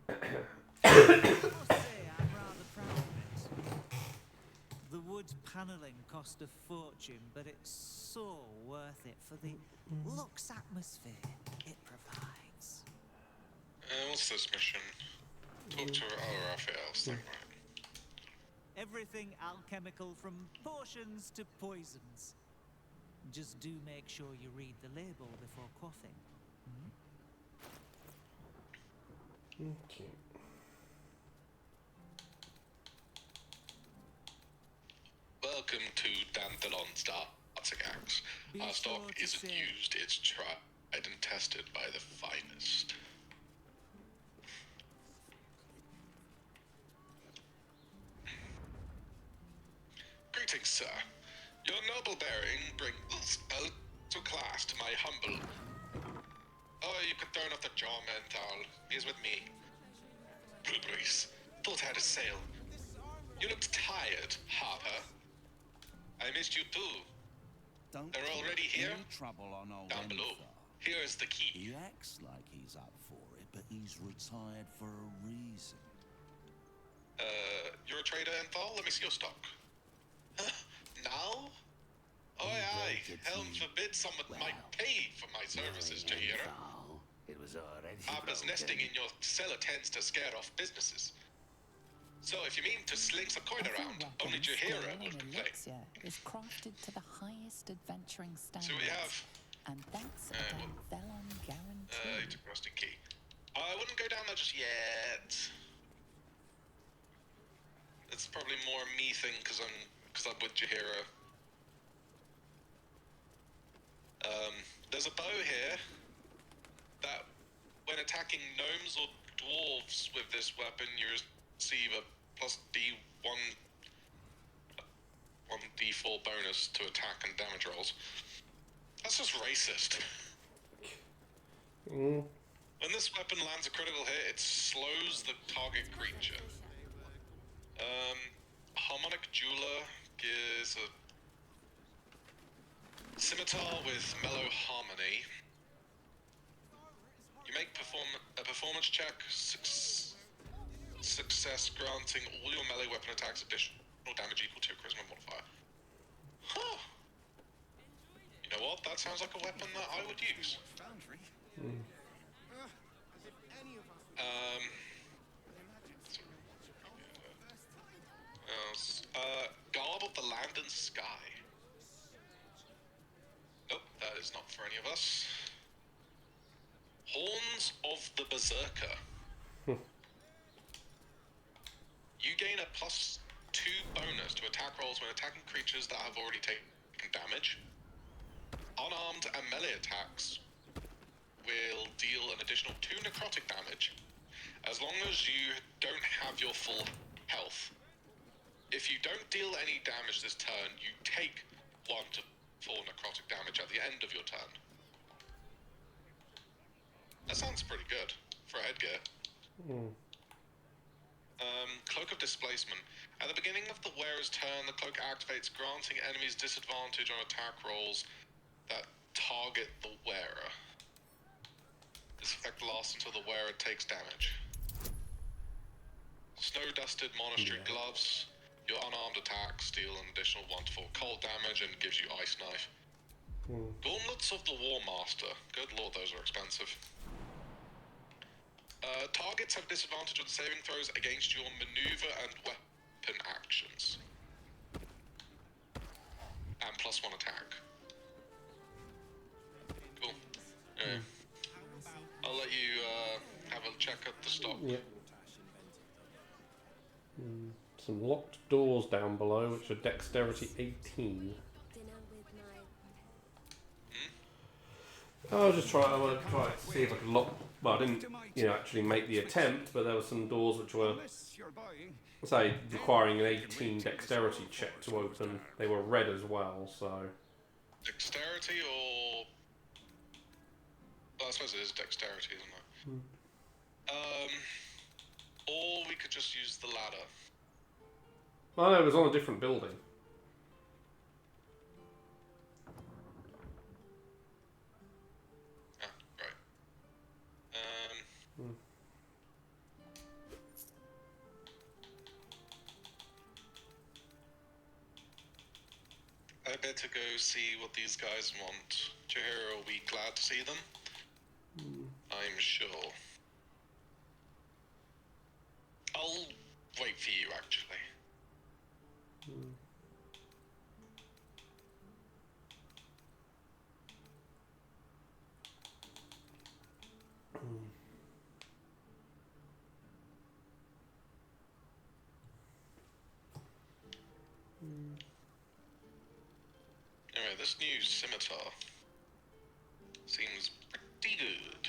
I must say I'm rather proud of it. The wood panelling cost a fortune, but it's so worth it for the luxe atmosphere it provides. What's this mission? Talk to Raphael's thing, right? Everything alchemical from potions to poisons. Just do make sure you read the label before quaffing. Okay. Welcome to Danthalon's Darting Axe. Our stock isn't used, it's tried and tested by the finest. Greetings, sir. Your noble bearing brings a little class to my humble. Oh, you can turn off the jaw, Mental. He is with me. Blueberries. Thought I had a sale. You looked tired, Harper. I missed you too. They're already here? Any trouble on old Down below. Here is the key. He acts like he's up for it, but he's retired for a reason. You're a trader, Enthal? Let me see your stock. Now? Oh, aye. Helm forbid someone might pay for my services, Jahira. It was already Harper's nesting in your cellar tends to scare off businesses. So if you mean to sling some coin around, only Jahira will complain. Elixir is crafted to the highest adventuring standards. So we have... And that's a Velon guarantee. It's a rusty key. I wouldn't go down there just yet. It's probably more a me thing because I'm with Jahira. There's a bow here that when attacking gnomes or dwarves with this weapon, you receive a plus D1 1d4 bonus to attack and damage rolls. That's just racist. When this weapon lands a critical hit, it slows the target creature. Harmonic Jeweler gives a scimitar with mellow harmony. You make a performance check, success granting all your melee weapon attacks additional damage equal to your charisma modifier. Huh. You know what? That sounds like a weapon that I would use. Garb of the Land and Sky. Nope, that is not for any of us. Horns of the Berserker. You gain a +2 bonus to attack rolls when attacking creatures that have already taken damage. Unarmed and melee attacks will deal an additional 2 necrotic damage as long as you don't have your full health. If you don't deal any damage this turn, you take 1 to 4 necrotic damage at the end of your turn. That sounds pretty good for a headgear. Cloak of Displacement. At the beginning of the wearer's turn, the cloak activates, granting enemies disadvantage on attack rolls that target the wearer. This effect lasts until the wearer takes damage. Snow-dusted Monastery Gloves. Your unarmed attacks deal an additional 1 to 4 cold damage and gives you Ice Knife. Gauntlets of the War Master. Good lord, those are expensive. Targets have disadvantage on saving throws against your maneuver and weapon actions. and +1 attack. Cool. Yeah. I'll let you have a check at the stock. Yep. Some locked doors down below, which are dexterity 18. I was just trying. I want to try to see if I could lock. Well, I didn't, actually make the attempt, but there were some doors which were, say, requiring an 18 dexterity check to open. They were red as well, so. Dexterity or? Well, I suppose it is dexterity, isn't it? Or we could just use the ladder. Oh no, it was on a different building. Ah, right. I better go see what these guys want. Jahir, are we glad to see them? I'm sure. I'll wait for you, actually. Anyway, this new scimitar seems pretty good.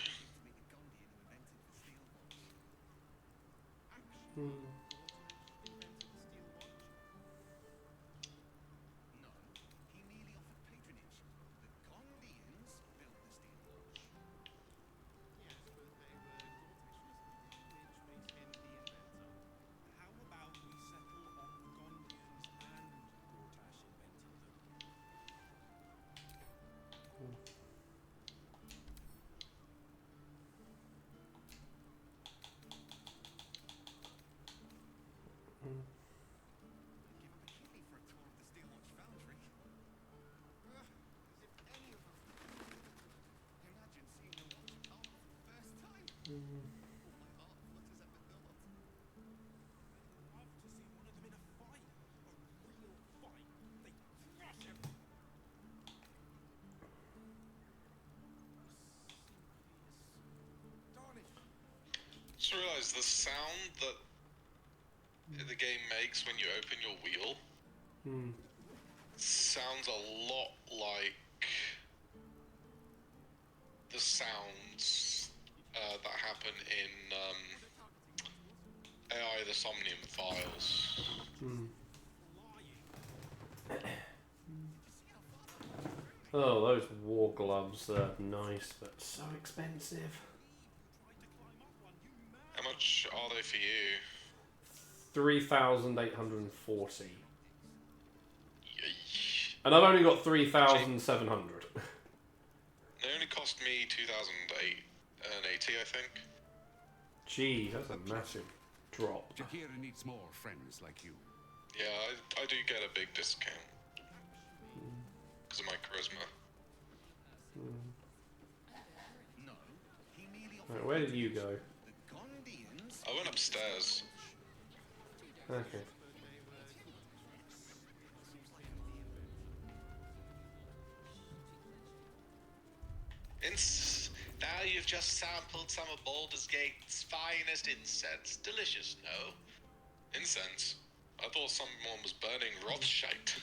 Just realised the sound that the game makes when you open your wheel sounds a lot like the sounds that happen in AI the Somnium Files. Oh, those war gloves are nice, but so expensive. How much are they for you? 3,840. And I've only got 3,700. They only cost me 2,880, I think. Gee, that's a massive drop. Jakira needs more friends like you. Yeah, I do get a big discount. Because of my charisma. Right, where did you go? I went upstairs. Okay. Now you've just sampled some of Baldur's Gate's finest incense. Delicious, no? Incense? I thought someone was burning Rothschild.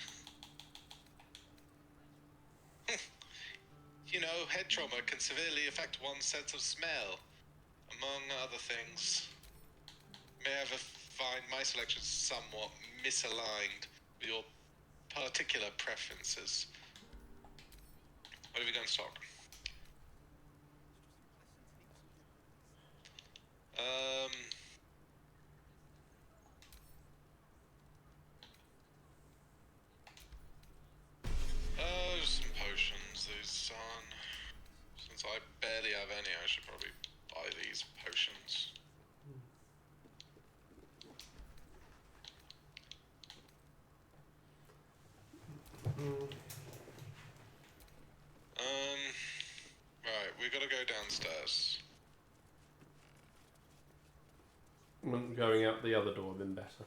You know, head trauma can severely affect one's sense of smell, among other things. May I ever find my selections somewhat misaligned with your particular preferences. What have you got in stock? Just some potions. These on. Since I barely have any, I should probably buy these potions. Right, we gotta go downstairs. Wouldn't going out the other door have been better?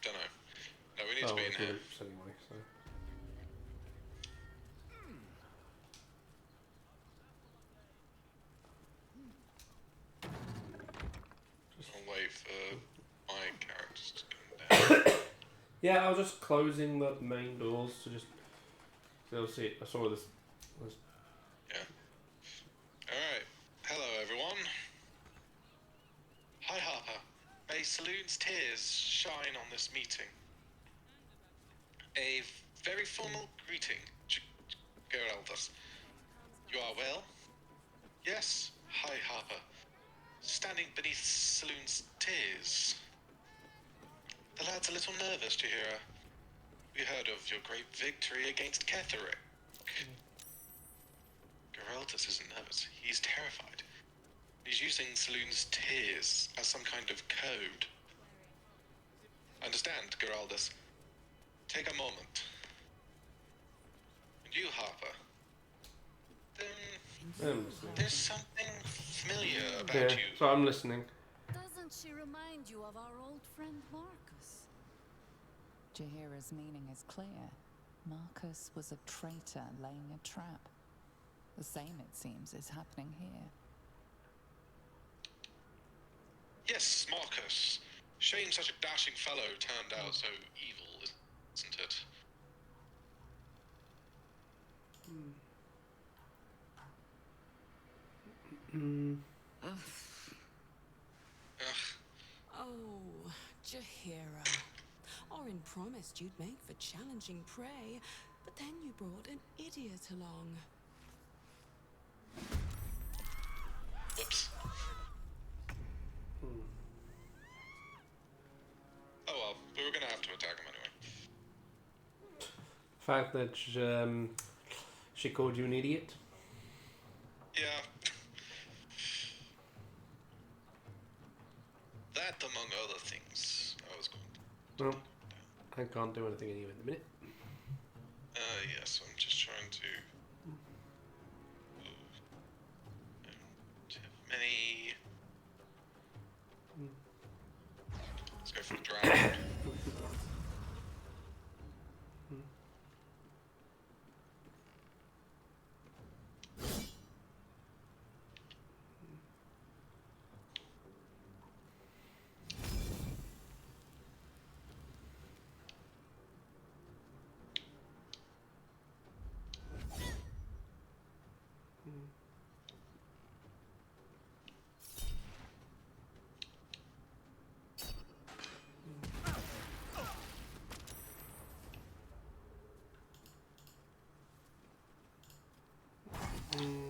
Dunno. No, we anyway, so. I'll wait for my characters to come down. Yeah, I was just closing the main doors to just. They'll see it. I saw this. Yeah. Alright. Hello, everyone. Hi, Harper. May Saloon's tears shine on this meeting. A very formal greeting, Geraldus. You are well? Yes. Hi, Harper. Standing beneath Saloon's tears. The lad's a little nervous to hear. We heard of your great victory against Ketherick. Geraldus isn't nervous. He's terrified. He's using Saloon's tears as some kind of code. Understand, Geraldus? Take a moment. And you, Harper. There's something familiar about you. So I'm listening. Doesn't she remind you of our old friend Marcus? Jahira's meaning is clear. Marcus was a traitor laying a trap. The same, it seems, is happening here. Yes, Marcus. Shame such a dashing fellow turned out so evil, isn't it? Oh, Jahira. Orin promised you'd make for challenging prey, but then you brought an idiot along. Whoops. Oh well, we were gonna have to attack him anyway. Fact that she called you an idiot. Yeah. That, among other things, I was going to... Well, I can't do anything anyway in a minute. Yes, I'm just trying to... Don't have many... Let's go for the dragon.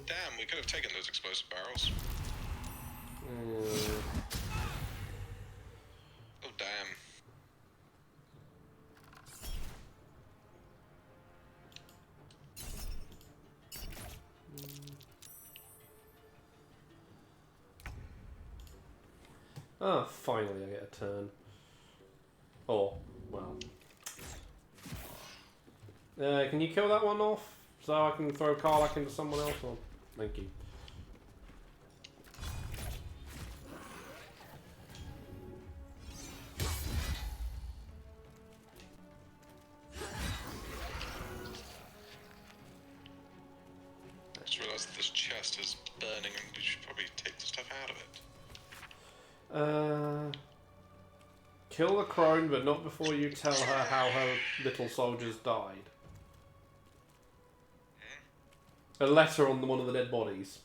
Damn, we could have taken those explosive barrels. Oh, damn. Oh, finally I get a turn. Oh, well. Can you kill that one off so I can throw Karlach into someone else? Or thank you. I just realised that this chest is burning and we should probably take the stuff out of it. Kill the crone, but not before you tell her how her little soldiers died. A letter on one of the dead bodies.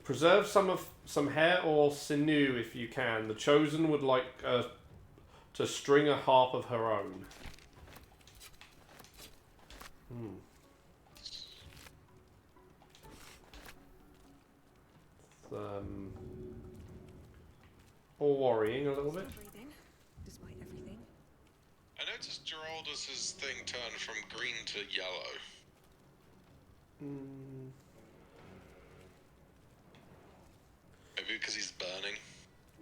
Preserve some hair or sinew if you can. The chosen would like to string a harp of her own. Or worrying a little bit. Despite everything. I noticed Geraldus's thing turned from green to yellow. Maybe because he's burning?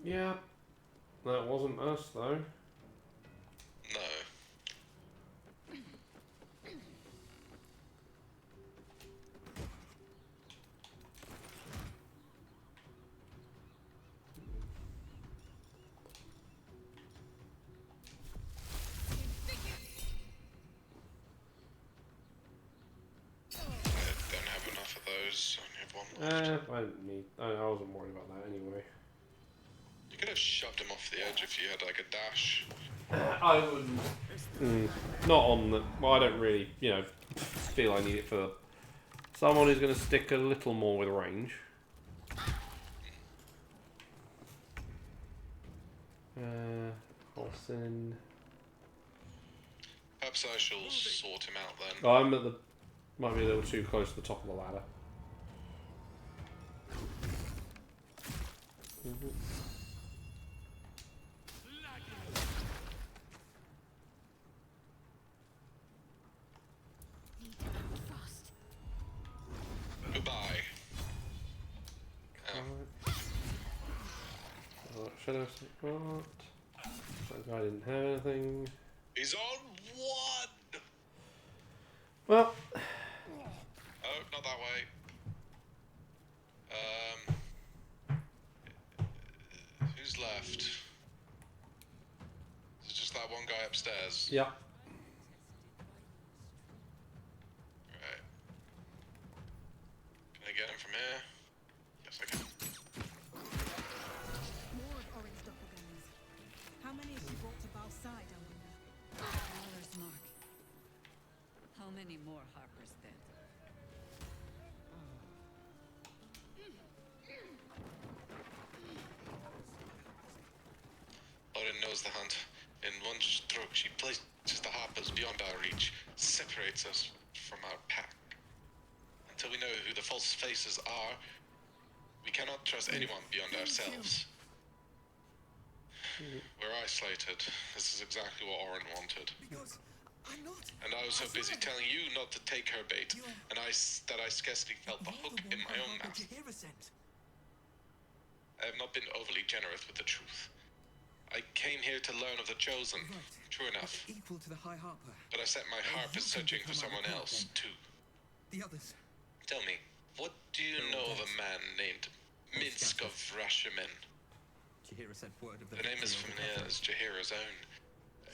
Yeah. That wasn't us, though. No. there's only one left. I wasn't worried about that anyway. You could have shoved him off the edge if you had like a dash. I wouldn't. Not on the. Well, I don't really, feel I need it for someone who's going to stick a little more with range. Holson. Perhaps I shall sort him out then. Oh, I'm at the. Might be a little too close to the top of the ladder. Goodbye. Shadow what? That guy didn't have anything. He's on one! Well. Oh, not that way. Who's left? Is it just that one guy upstairs? Yeah. Right. Can I get him from here? Yes, I can. More orange doppelgangers. How many have you brought to Balside, I wonder? Baldurs, Mark. How many more Harpers then? Odin knows the hunt. In one stroke, she places the Harpers beyond our reach, separates us from our pack. Until we know who the false faces are, we cannot trust anyone beyond ourselves. We're isolated. This is exactly what Orin wanted. Because I'm not. And I was so busy telling you not to take her bait, and I scarcely felt the hook in my own mouth. I have not been overly generous with the truth. I came here to learn of the Chosen, true enough. Equal to the High Harper. But I set my harp as searching for someone else, too. The others. Tell me, what do you know of a man named Minsk of Rashemen? Jahira sent word of The name is familiar as Jahira's own,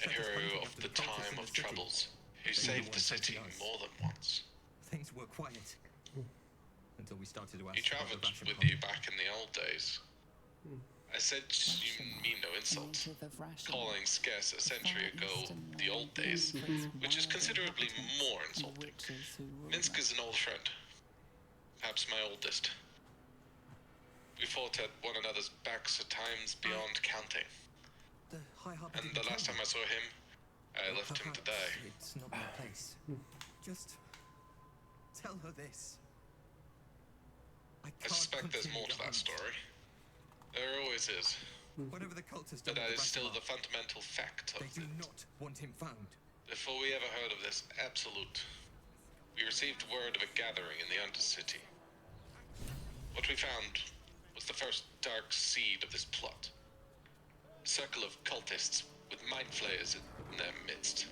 a hero of the time of troubles, who saved the city more than once. Things were quiet. Until we started to ask. He traveled with you back in the old days. I said you mean no insult, calling scarce a century ago the old days, which is considerably more insulting. Minsk is an old friend, perhaps my oldest. We fought at one another's backs at times beyond counting. And the last time I saw him, I left him to die. It's not my place. Just tell her this. I suspect there's more to that story. There always is. Whatever the cult has done, But that is still the fundamental fact of it. They do not want him found. Before we ever heard of this absolute, we received word of a gathering in the Undercity. What we found was the first dark seed of this plot. A circle of cultists with mind flayers in their midst.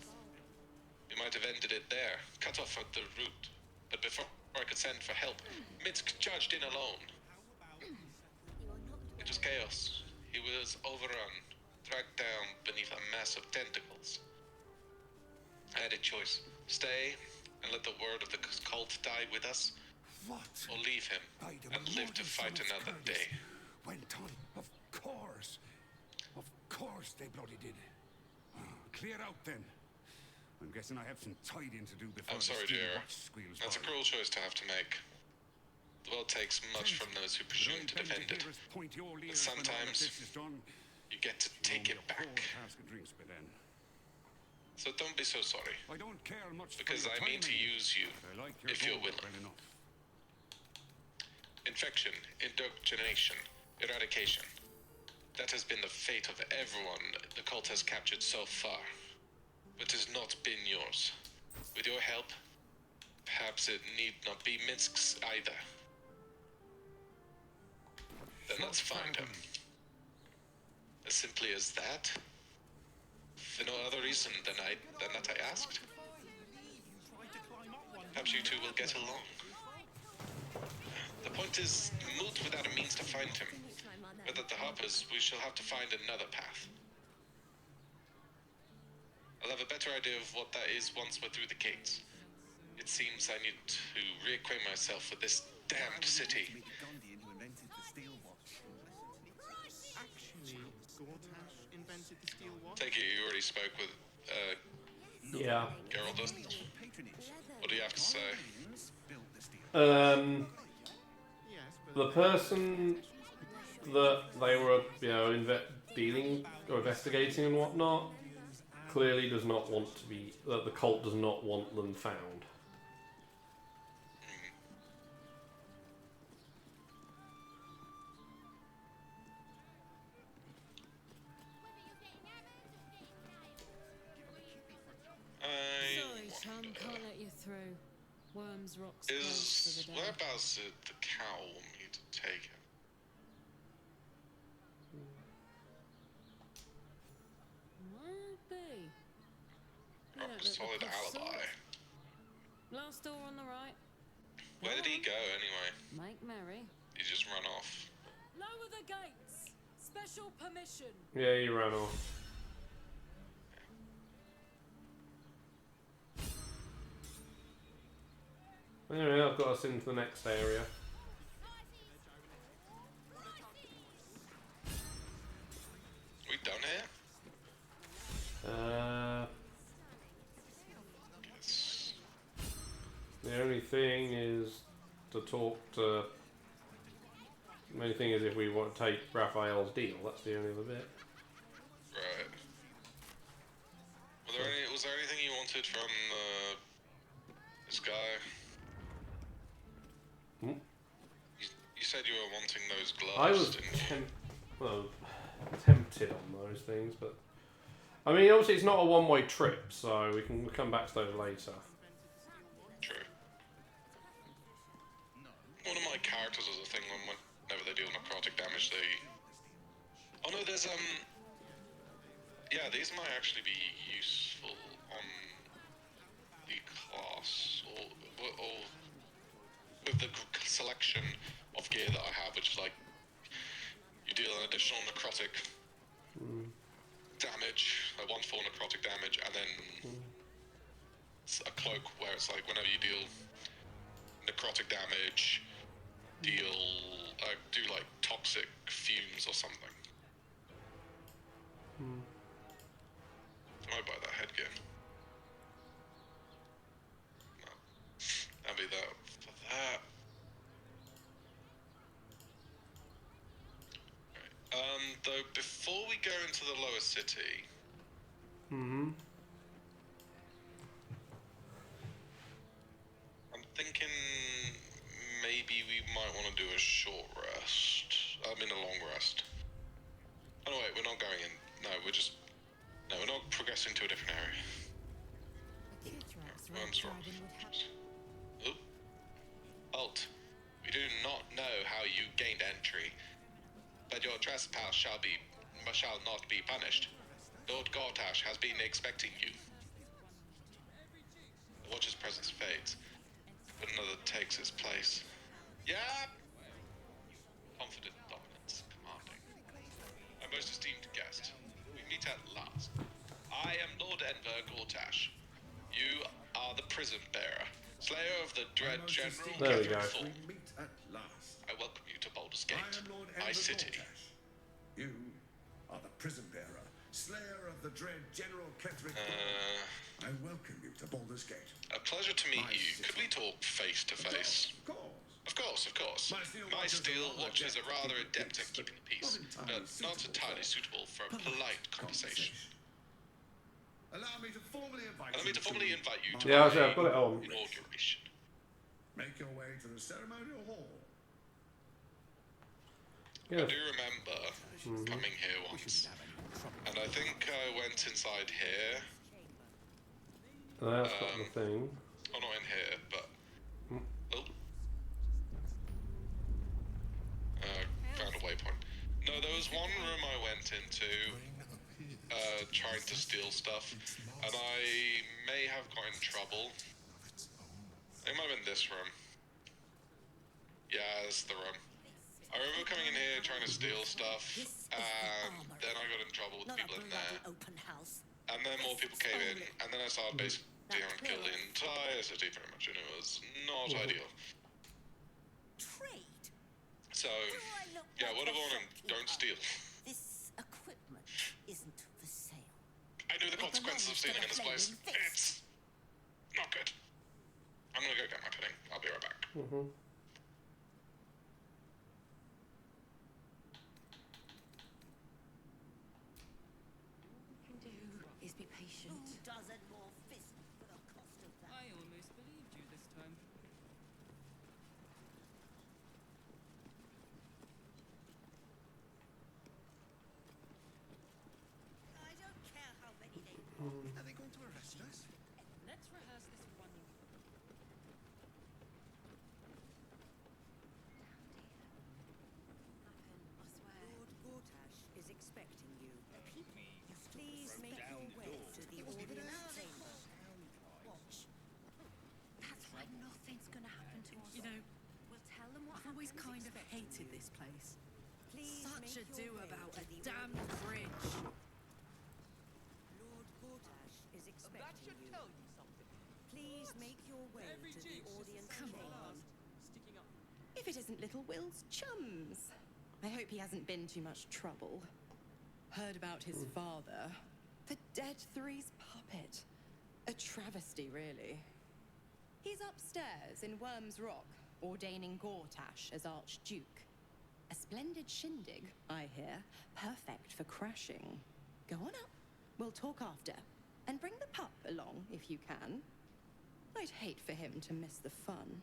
We might have ended it there, cut off at the root. But before I could send for help, Minsk charged in alone. It was chaos. He was overrun, dragged down beneath a mass of tentacles. I had a choice. Stay and let the word of the cult die with us, or leave him and live to fight another day. Went on. Of course. Of course they bloody did. Clear out then. I'm guessing I have some tidying to do before I'm sorry, dear. That's a cruel choice to have to make. The world takes much from those who presume to defend it. But sometimes, you get to take it back. So don't be so sorry. I don't care much because I mean to use you, if you're willing. Infection, indoctrination, eradication. That has been the fate of everyone the cult has captured so far. But it has not been yours. With your help, perhaps it need not be Minsk's either. Then let's find him. As simply as that? For no other reason than that I asked? Perhaps you two will get along. The point is, moot without a means to find him. Without the Harpers, we shall have to find another path. I'll have a better idea of what that is once we're through the gates. It seems I need to reacquaint myself with this damned city. Actually, Gortash invented the steel watch. Take it you already spoke with Yeah. Geraldus. What do you have to say? The person that they were, you know, dealing or investigating and whatnot, clearly does not want to be. That the cult does not want them found. Sorry, chum, can't let you through. Worms Rock's closed for the day. Whereabouts did the cow want me to take him? Might be. You Oh, don't look solid the posh alibi. sort. Last door on the right. Where did he go anyway? Make merry. He just run off. Lower the gates. Special permission. Yeah, he ran off. Anyway, I've got us into the next area. We done here? Yes. The only thing is to talk to. The only thing is if we want to take Raphael's deal. That's the only other bit. Right. Was there anything you wanted from this guy? Hmm? You said you were wanting those gloves. I was didn't you? tempted on those things, but I mean, obviously it's not a one-way trip, so we can come back to those later. True. One of my characters has a thing whenever they deal necrotic damage, they. Oh no, there's yeah, these might actually be useful on the class or with the selection of gear that I have, which is like you deal an additional necrotic damage, like 1/4 necrotic damage, and then it's a cloak where it's like whenever you deal necrotic damage, do like toxic fumes or something. I might buy that headgear. No. That'd be that for that. Right. Though before we go into the lower city, I'm thinking maybe we might want to do a short rest. I mean a long rest. Oh no, wait, we're not going in. No, we're not progressing to a different area. Oh. Alt, we do not know how you gained entry, but your trespass shall not be punished. Lord Gortash has been expecting you. The Watcher's presence fades, but another takes its place. Yeah! Confident dominance, commanding. My most esteemed guest, we meet at last. I am Lord Enver Gortash. You are the prison bearer, slayer of the dread General There we go. We meet at last. I welcome you to Baldurs Gate, I am Lord my Enver city. Gortash. You are the prison bearer, slayer of the dread General Ketheric. I welcome you to Baldur's Gate. A pleasure to meet you. Could we talk face to face? Of course, of course. My steel watchers are rather adept at keeping the peace, but not entirely suitable for a polite conversation. Allow me to formally invite you to Yeah, my I've got it on. inauguration. Make your way to the ceremonial hall. Yeah. I do remember coming here once, and I think I went inside here. That's got the thing. Oh, not in here, but found a waypoint. No, there was one room I went into, trying to steal stuff, and I may have got in trouble. It might have been this room. Yeah, this is the room. I remember coming in here trying to steal stuff, and then I got in trouble with people in there. And then more people came in, and then I started basically having to kill the entire city pretty much, and it was not ideal. Mm-hmm. So, yeah, I think I went inside here, trying to steal stuff, and I may have got in trouble with people in there. And then more people came in, and then I started basically having to kill the entire city pretty much, and it was not ideal. Trade? So, Do I look yeah, like word of a warning, don't shopkeeper? steal. This equipment isn't for sale. I know the It consequences of belongs to stealing the in this place. Flaming Fist. It's not good. I'm gonna go get my pudding. I'll be right back. Mm-hmm. Do is be patient. Who doesn't more fist for the cost of that? I almost believed you this time. I don't care how many they Are they going to arrest us? Let's rehearse this one. Lord Gortash is expecting you. Please make your way to the audience chamber. Watch. That's why nothing's gonna happen to us. You know, We'll tell them what I've always happened. kind of hated this place. Please Such a make your do way about to a the damned audience. bridge. Lord Gortash is expecting you. something. Please make your way to the audience Come chamber. on. Sticking up. If it isn't little Will's chums. I hope he hasn't been too much trouble. Heard about his father. The Dead Three's puppet. A travesty, really. He's upstairs in Worm's Rock, ordaining Gortash as Archduke. A splendid shindig, I hear. Perfect for crashing. Go on up. We'll talk after. And bring the pup along, if you can. I'd hate for him to miss the fun.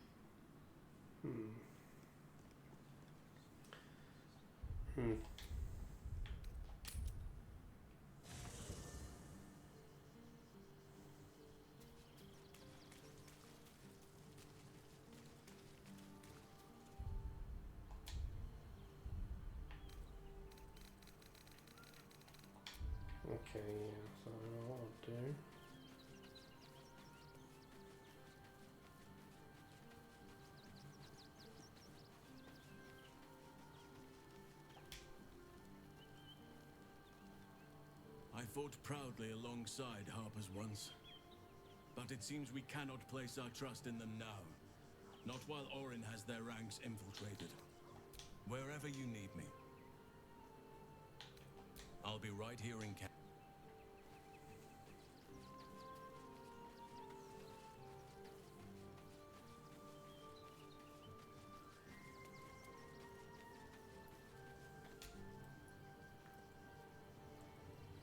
Okay, yeah, so what I'll do. I fought proudly alongside Harpers once. But it seems we cannot place our trust in them now. Not while Orin has their ranks infiltrated. Wherever you need me. I'll be right here in camp.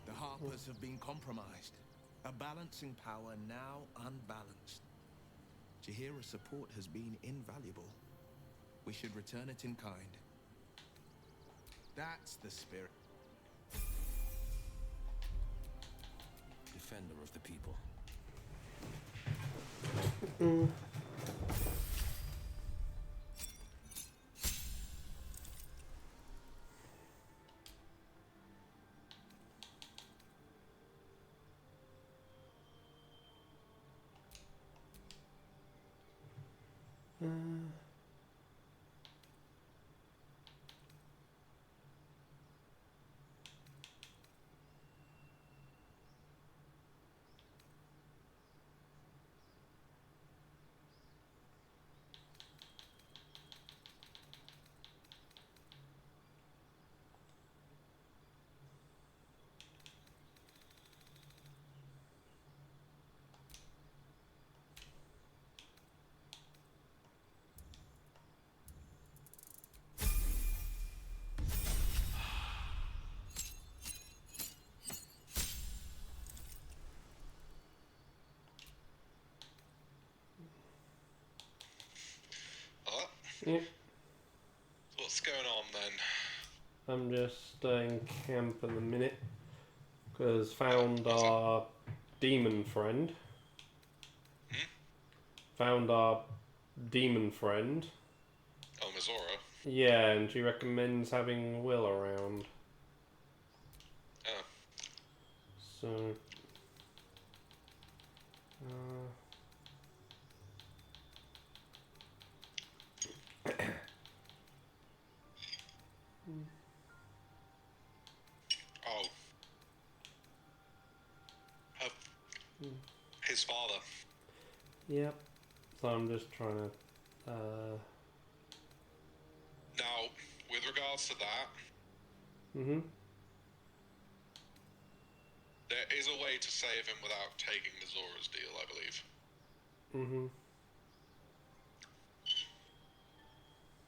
The Harpers have been compromised. A balancing power now unbalanced. Jahira's support has been invaluable. We should return it in kind. That's the spirit. Defender of the people. Yep. So what's going on then? I'm just in camp at the minute. Because found our demon friend. Found our demon friend. Oh, Mizora. Yeah, and she recommends having Will around. Oh. So... Oh. His father. Yep. So I'm just trying to with regards to that, Mm-hmm. there is a way to save him without taking the Zora's deal, I believe. Mm-hmm.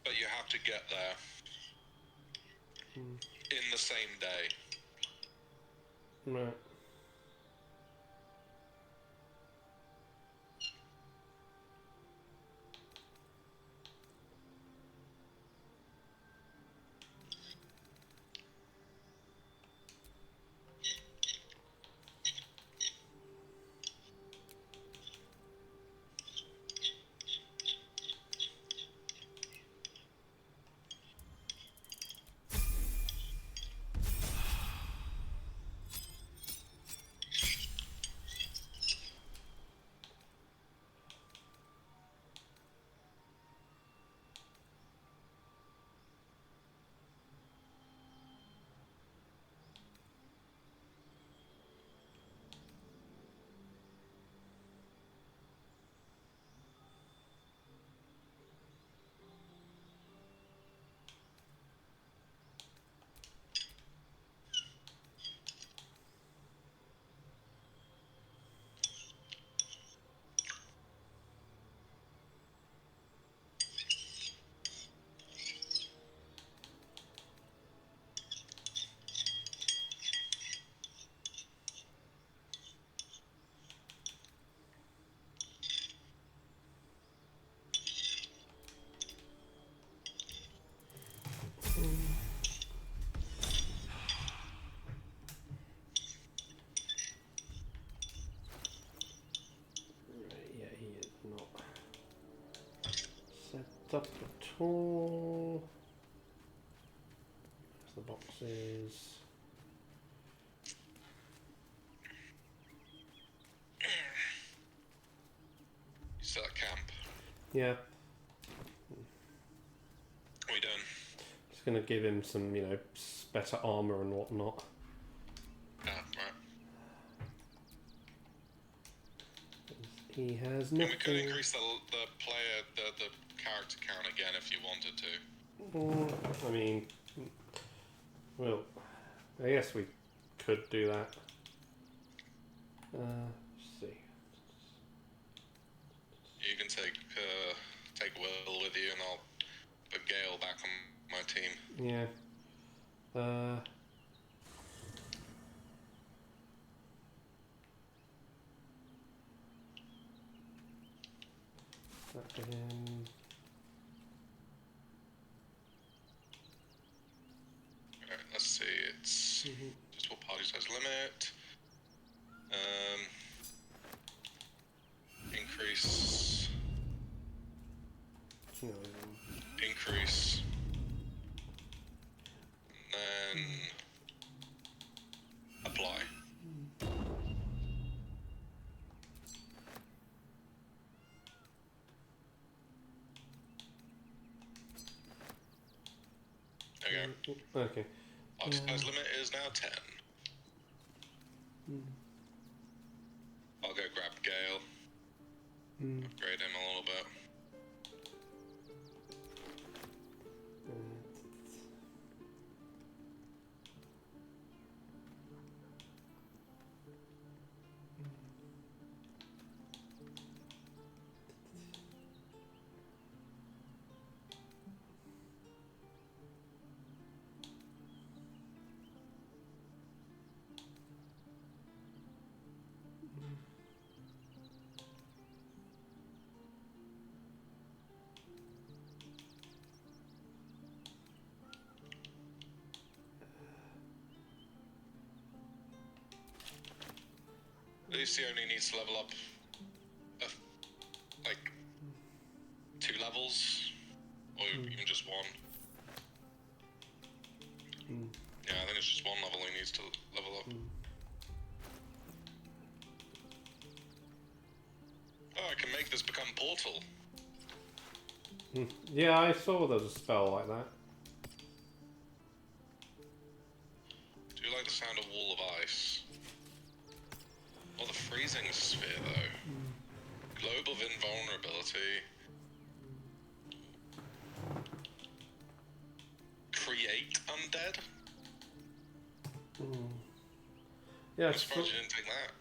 But you have to get there in the same day. Right. Yeah, he is not set up at all. There's the boxes. You still at camp? Yeah. What are you doing? Just gonna give him some, you know, better armor and whatnot. Ah, right. He has And we could nothing. increase the player, the character count again if you wanted to. I mean, well, I guess we could do that. Let's see. You can take Will with you, and I'll put Gale back on my team. Yeah. That again. Alright, let's see. It's just what party size limit. Increase. Increase. And then apply. Okay. Okay. Party size limit is now 10. I'll go grab Gale. Upgrade him a little bit. Lucy only needs to level up like 2 levels, or even just 1. Yeah, I think it's just 1 level he needs to level up. Oh, I can make this become Portal. Yeah, I saw there was a spell like that. Do you like the sound of Wall of Ice? Or the Freezing Sphere, though? Globe of Invulnerability. 38 undead. Yeah, I'm it's surprised you didn't take that.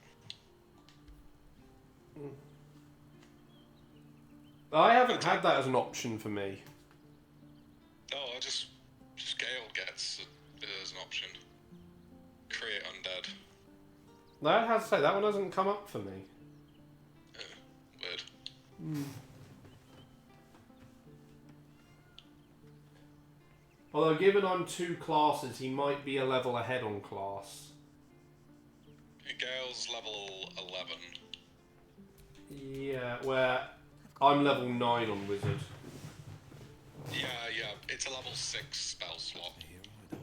I haven't had that as an option for me. Oh, Scale gets it as an option. Create undead. That has to say that one hasn't come up for me. Weird. Although, given I'm 2 classes, he might be a level ahead on class. Gale's level 11. Yeah, where I'm level 9 on wizard. Yeah, it's a level 6 spell slot.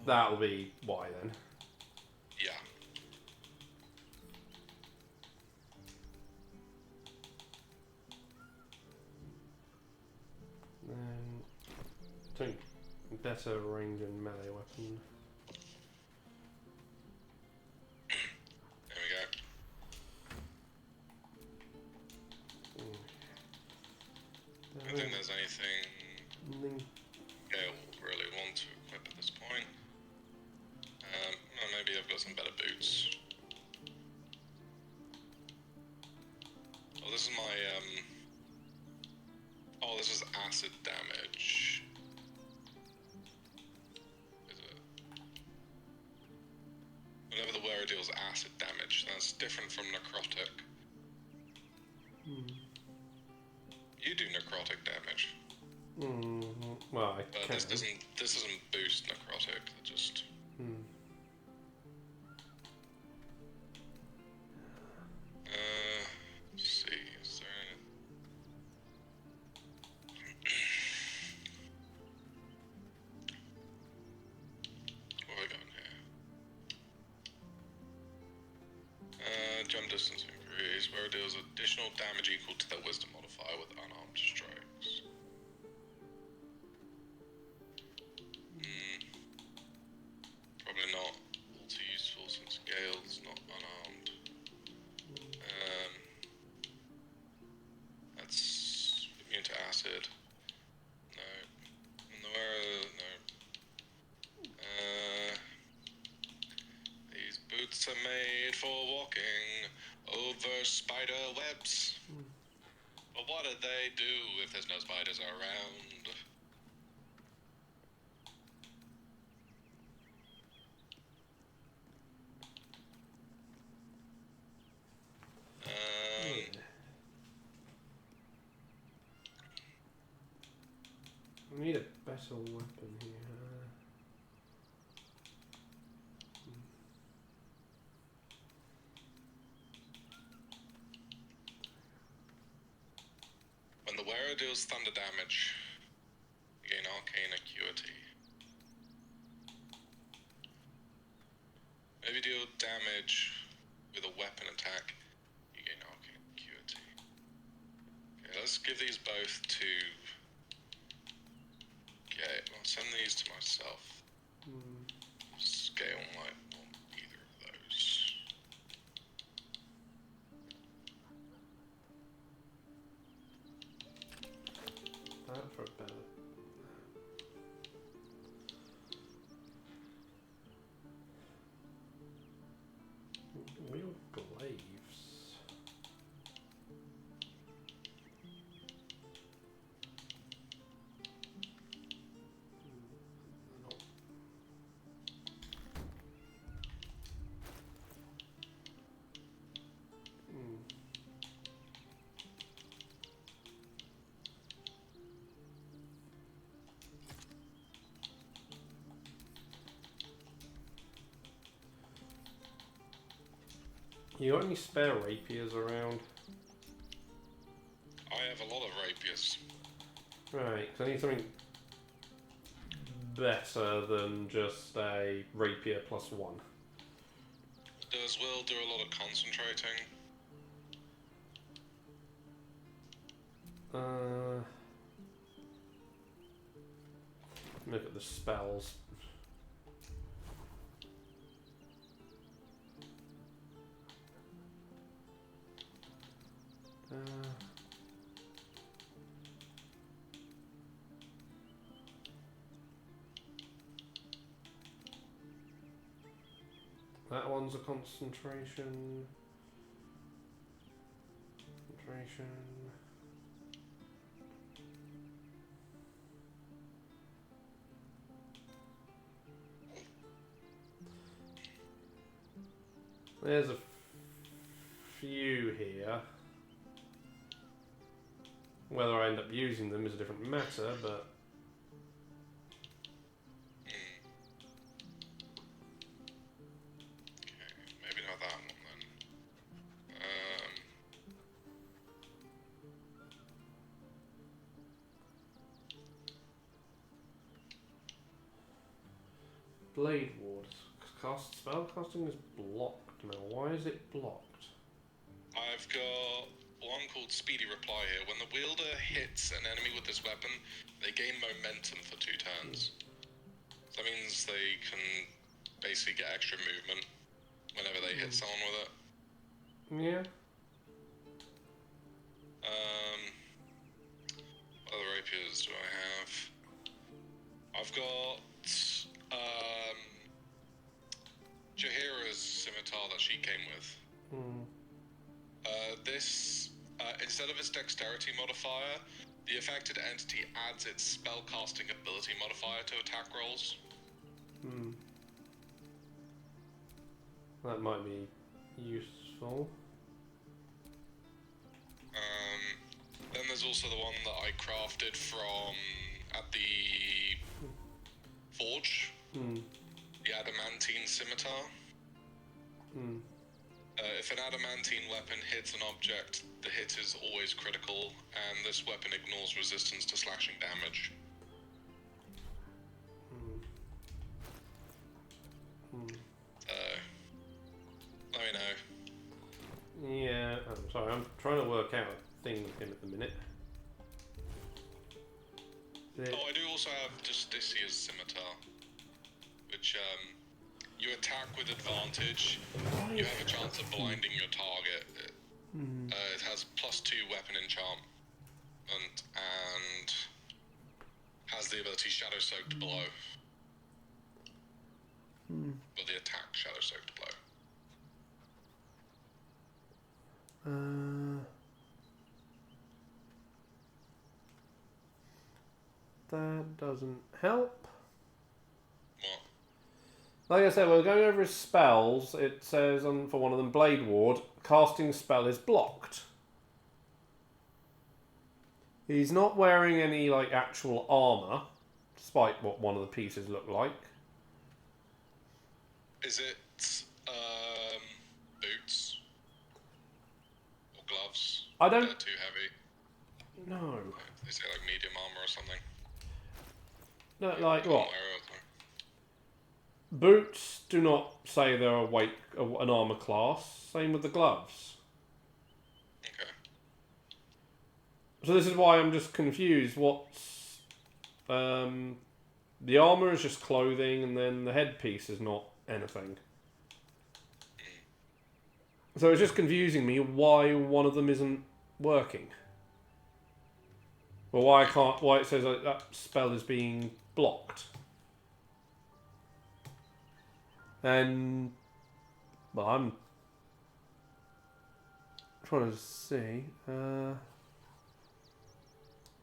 That'll be why then. Yeah. Think better range and melee weapon. There we go. I don't think there's anything Gale will really want to equip at this point. Well, maybe I've got some better boots. Oh, this is my, oh, this is acid damage. Is it? Whenever the wearer deals acid damage, that's different from necrotic. You do necrotic damage. Well, I But can. this doesn't boost necrotic, it just... let's see, is there any... What have we got here? Jump distance increase, where it deals additional damage equal to their wisdom modifier with unarmed strikes. Probably not all too useful since Gale's not unarmed. That's immune to acid. No. And the wearer, no. These boots are made for walking over spider webs. But what do they do if there's no spiders around? I need a better weapon here. When the wearer deals thunder damage, you gain arcane acuity. Maybe deal damage with a weapon attack, you gain arcane acuity. Okay, let's give these both to... Okay, I'll send these to myself. Scale might want either of those. That for a better. Wheel glaives. You got any spare rapiers around? I have a lot of rapiers. Right, 'cause I need something better than just a rapier plus 1. Does Will do a lot of concentrating? Look at the spells. that one's a concentration. Concentration. There's a few here. Whether I end up using them is a different matter, but... Maybe not that one then. Blade Ward. Spellcasting is blocked now. Why is it blocked? I've got one called Speedy Reply here. When the wielder hits an enemy with this weapon, they gain momentum for 2 turns. So that means they can basically get extra movement whenever they hit someone with it. Yeah. What other rapiers do I have? I've got Jahira's scimitar that she came with. This, instead of its dexterity modifier, the affected entity adds its spellcasting ability modifier to attack rolls. That might be useful. Then there's also the one that I crafted from at the forge. The adamantine scimitar. If an adamantine weapon hits an object, the hit is always critical, and this weapon ignores resistance to slashing damage. Let me know. Yeah, I'm sorry, I'm trying to work out a thing with him at the minute. Oh, I do also have Justicia's scimitar, which you attack with advantage. You have a chance of blinding your target. It has +2 weapon enchantment and has the ability Shadow Soaked Blow. Or the attack Shadow Soaked Blow. That doesn't help. What? Like I said, we're going over his spells. It says for one of them, Blade Ward, casting spell is blocked. He's not wearing any like actual armor, despite what one of the pieces look like. Is it boots or gloves? I don't. They're too heavy. No. They say like medium armor or something. No, like what? Wear it. Boots do not say they're an armor class. Same with the gloves. Okay. So this is why I'm just confused. What's the armor is just clothing, and then the headpiece is not anything. So it's just confusing me why one of them isn't working. Or why it says that spell is being blocked. And well, I'm trying to see. I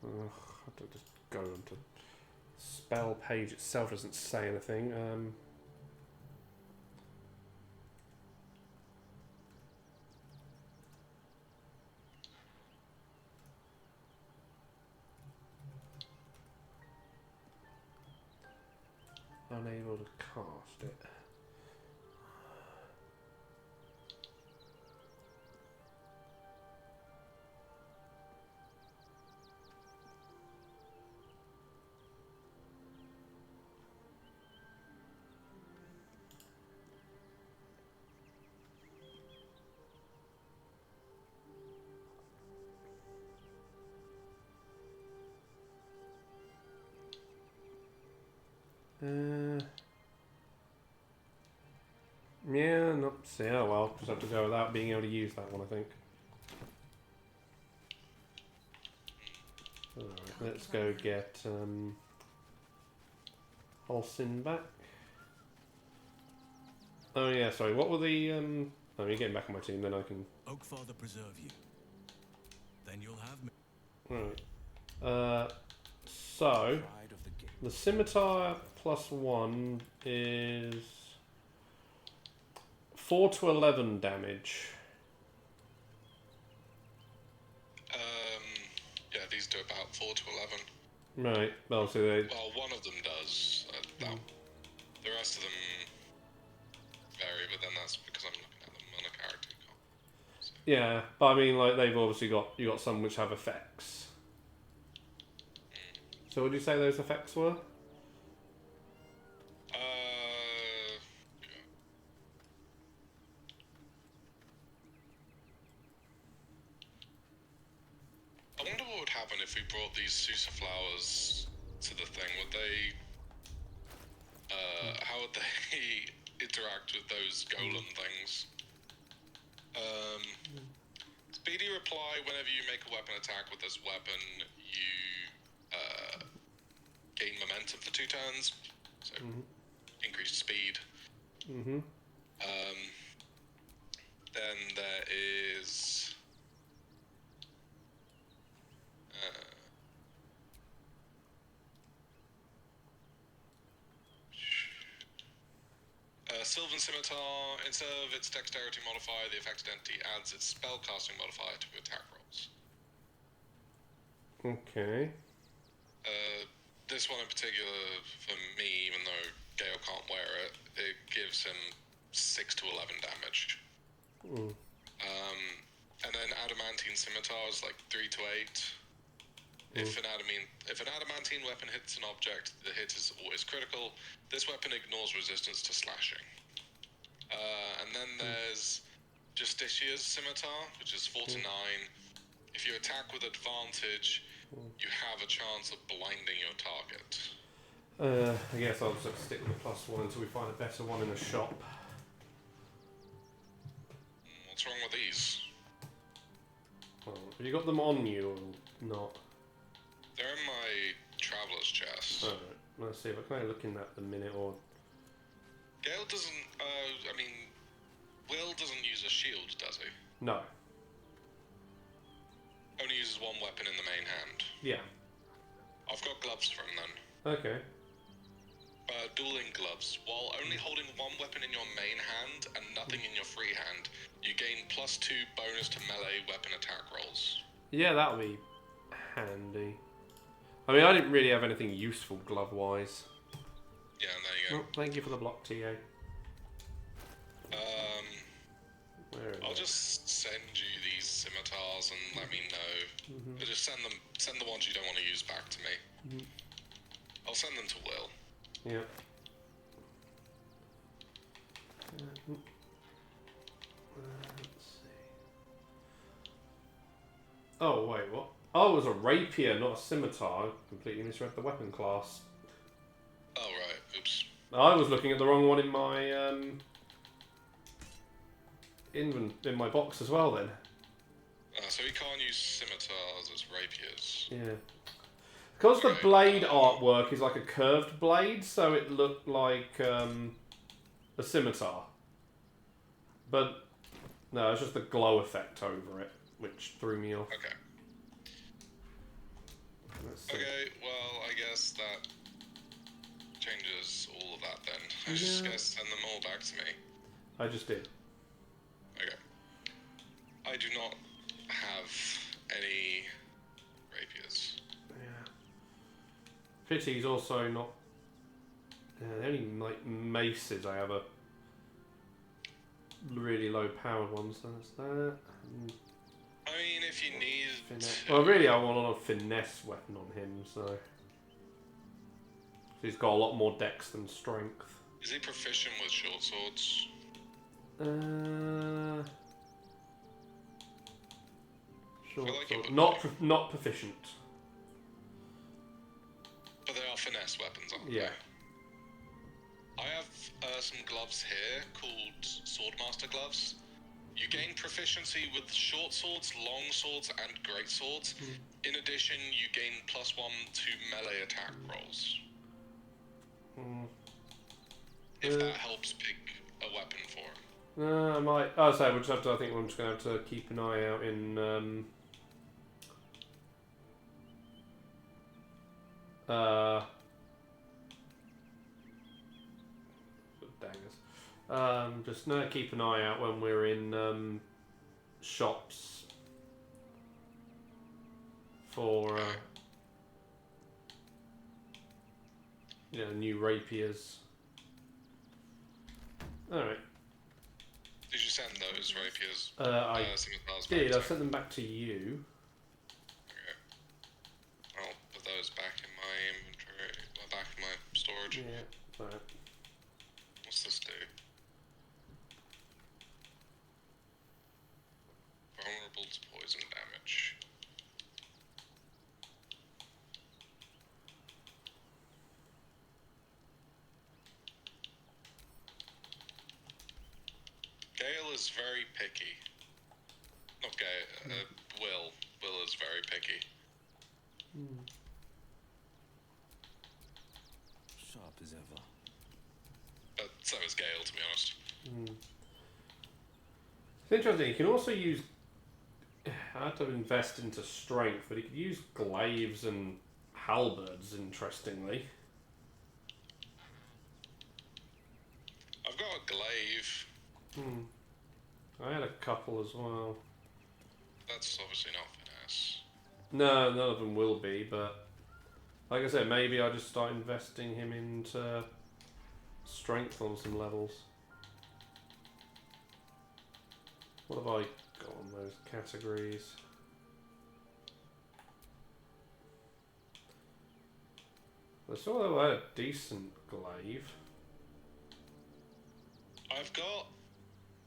have to just go into spell page itself. Doesn't say anything. Unable to cast it. Yeah, not see. Oh well, just have to go without being able to use that one, I think. Alright, let's go get Holsin back. Oh yeah, sorry. What were the Oh, you're getting back on my team, then I can. Oakfather preserve you. Then you'll have me. Right. So the scimitar +1 is 4 to 11 damage. Yeah, these do about 4 to 11. Right. Well, so they. Well, one of them does. The rest of them vary, but then that's because I'm looking at them on a character card. So. Yeah, but I mean, like they've obviously got some which have effects. So, what did you say those effects were? I wonder what would happen if we brought these Sousa flowers to the thing. Would they... how would they interact with those golem things? Speedy reply: whenever you make a weapon attack with this weapon, you gain momentum for 2 turns. So, increased speed. Then there is... Sylvan Scimitar, instead of its dexterity modifier, the affected entity adds its spellcasting modifier to attack rolls. Okay. This one in particular, for me, even though Gale can't wear it, it gives him 6 to 11 damage. And then Adamantine Scimitar is like 3 to 8. If an adamantine weapon hits an object, the hit is always critical. This weapon ignores resistance to slashing. And then there's Justicia's Scimitar, which is 4 to 9. If you attack with advantage, you have a chance of blinding your target. I guess I'll just stick with the +1 until we find a better one in the shop. What's wrong with these? Well, have you got them on you or not? They're in my traveler's chest. Alright, let's see if I can look in that a minute or... Gale doesn't, Will doesn't use a shield, does he? No. Only uses one weapon in the main hand. Yeah. I've got gloves for him then. Okay. Dueling gloves. While only holding one weapon in your main hand and nothing in your free hand, you gain +2 bonus to melee weapon attack rolls. Yeah, that'll be handy. I mean, I didn't really have anything useful glove-wise. Yeah, there you go. Oh, thank you for the block, TA. I'll just send you these scimitars and let me know. Just send the ones you don't want to use back to me. I'll send them to Will. Yeah. Let's see. Oh, wait, what? Oh, it was a rapier, not a scimitar. I completely misread the weapon class. Oh, right. Oops. I was looking at the wrong one in my in my box as well then. So he can't use scimitars as rapiers. Yeah. Because the blade artwork is like a curved blade, so it looked like a scimitar. But no, it's just the glow effect over it, which threw me off. Okay. Okay, well, I guess that changes all of that then. I was just gonna send them all back to me. I just did. Okay. I do not have any rapiers. Yeah. Pity's also not... the only like maces I have are really low powered ones, so that's that. I mean, if you need... Well, really I want a finesse weapon on him, so... He's got a lot more dex than strength. Is he proficient with short swords? Short sword. Not proficient. But they are finesse weapons, aren't Yeah. they? I have some gloves here called Swordmaster gloves. You gain proficiency with short swords, long swords, and great swords. In addition, you gain +1 to melee attack rolls. If that helps pick a weapon for him. I might. Oh, so we'll just have to. I think I'm just going to have to keep an eye out in. Daggers. Just keep an eye out when we're in shops for new rapiers. All right. Did you send those rapiers? I scimitars did. back I sent them back to you. Okay. I'll put those back in my inventory. Well, back in my storage. Yeah. All right. What's this do? Vulnerable to poison damage. Gale is very picky. Not Gale, Will. Will is very picky. Sharp as ever. But so is Gale, to be honest. It's interesting. You can also use. I had to invest into strength, but you could use glaives and halberds. Interestingly, I've got a glaive. I had a couple as well. That's obviously not finesse. No, none of them will be. But like I said, maybe I just start investing him into strength on some levels. What have I got on those categories? I saw that I had a decent glaive. I've got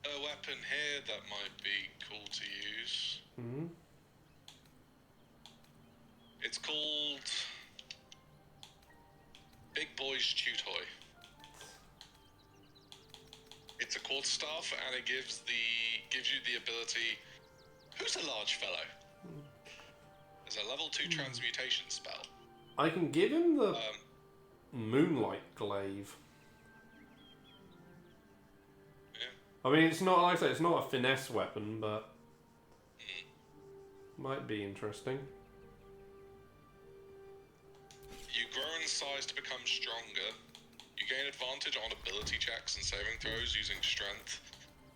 a weapon here that might be cool to use. It's called Big Boy's Chew Toy. It's a quarterstaff, and it gives you the ability. Who's a large fellow? There's a level 2 transmutation spell. I can give him the moonlight glaive. I mean, it's not, like I say, it's not a finesse weapon, but might be interesting. You grow in size to become stronger. You gain advantage on ability checks and saving throws using strength,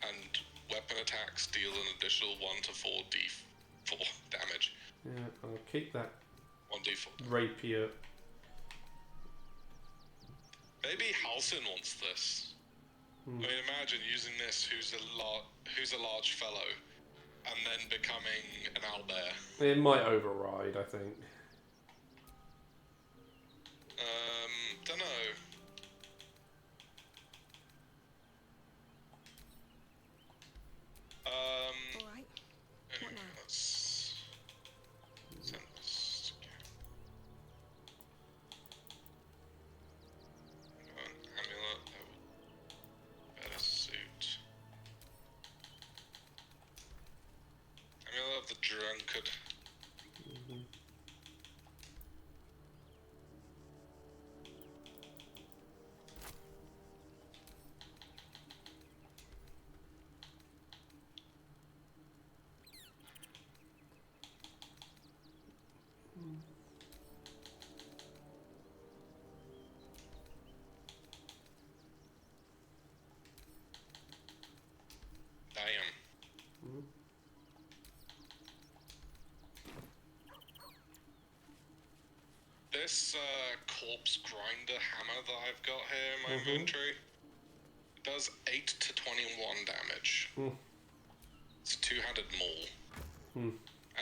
and weapon attacks deal an additional 1 to 4 d4 damage. Yeah, I'll keep that 1d4. rapier. Maybe Halcyon wants this. I mean, imagine using this, who's a large fellow, and then becoming an owlbear. It might override, I think. Dunno. Alright. Anyway, let's send this to an amulet that would better suit. Amulet of the Drunkard. This corpse grinder hammer that I've got here in my inventory does 8 to 21 damage. It's a 2-handed maul. And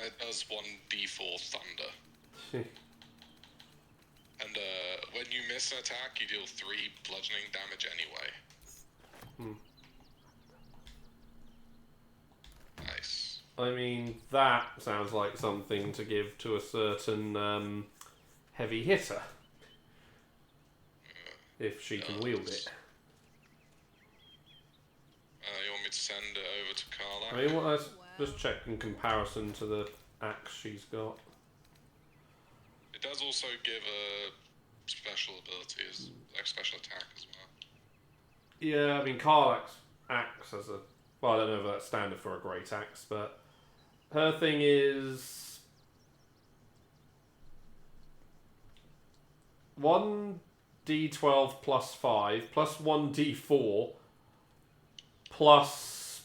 it does 1d4 thunder. And when you miss an attack, you deal 3 bludgeoning damage anyway. Nice. I mean, that sounds like something to give to a certain heavy hitter. If she can wield it. You want me to send it over to Carla? I mean, let's just check in comparison to the axe she's got. It does also give a special ability, a special attack as well. Yeah, I mean, Karlak's axe has a... Well, I don't know if that's standard for a great axe, but her thing is 1d12 plus 5 plus 1d4 plus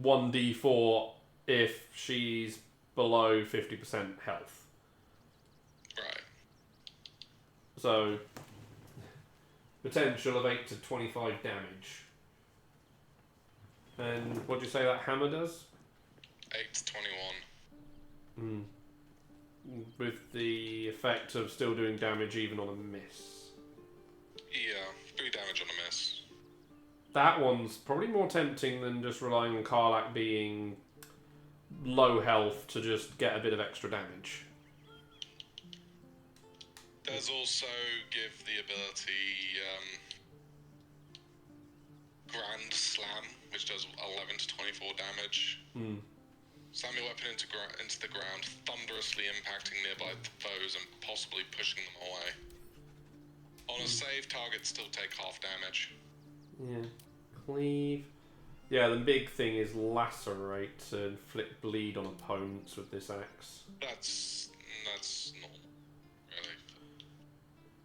1d4 if she's below 50% health. Right. So, potential of 8 to 25 damage. And what do you say that hammer does? 8 to 21. With the effect of still doing damage even on a miss. Yeah, 3 damage on a miss. That one's probably more tempting than just relying on Karlak being low health to just get a bit of extra damage. Does also give the ability Grand Slam, which does 11 to 24 damage. Slam your weapon into the ground, thunderously impacting nearby foes and possibly pushing them away. On a save, targets still take half damage. Yeah. Cleave. Yeah, the big thing is lacerate to inflict bleed on opponents with this axe. That's normal, really.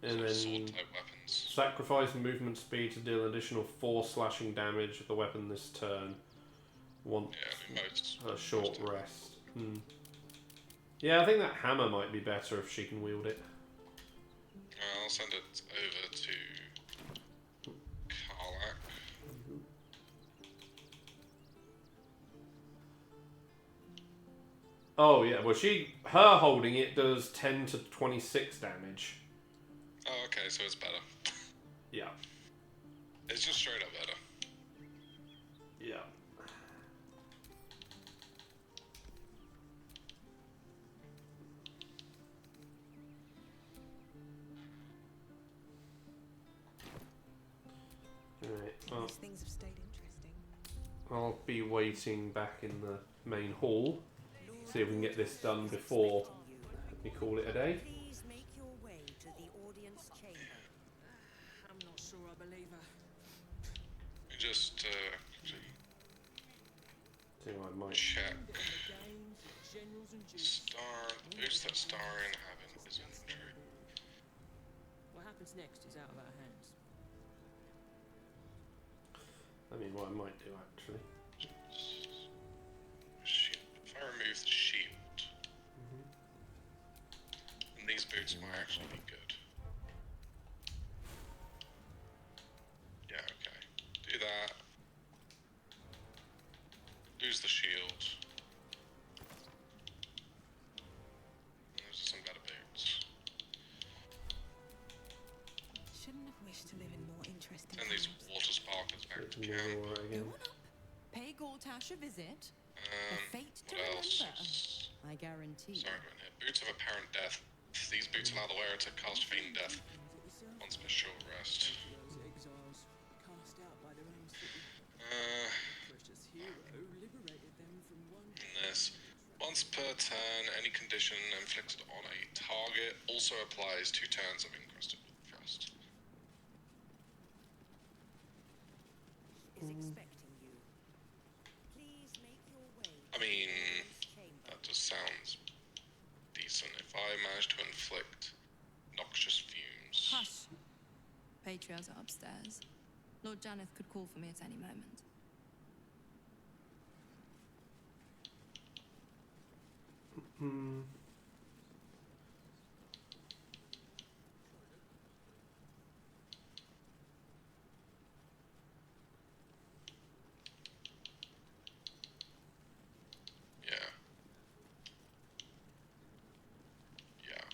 And then Sword-type weapons. sacrifice movement speed to deal an additional 4 slashing damage with the weapon this turn. A short rest. Yeah, I think that hammer might be better if she can wield it. I'll send it over to Karlak. Oh yeah, well her holding it does 10 to 26 damage. Oh, okay, so it's better. Yeah. It's just straight up better. Yeah. Right, well, These things have stayed interesting. I'll be waiting back in the main hall. See if we can get this done before we call it a day. Please make your way to the audience chamber. I'm not sure I believe her. You just See what I might check. Star. Who's that star in heaven? Isn't true. What happens next is out of our hands. I mean, what I might do actually. Shield. If I remove the shield, then these boots might actually be good. Yeah, okay. Do that. Lose the shield. Those are some better boots. Shouldn't have wished to live in more interesting And these water sparklers back to camp. Pay Gortash a visit. A fate to What else? remember. I guarantee. Sorry, right here. Boots of apparent death. These boots allow the wearer to cast feign death once per short rest. Those exiles cast out by their own city. Precious hero liberated them from one. This. Once per turn, any condition inflicted on a target also applies 2 turns of Encrusted Frost. Is expecting you. Please make your way. I mean, that just sounds decent. If I manage to inflict noxious fumes. Hush. Patriarchs are upstairs. Lord Janeth could call for me at any moment.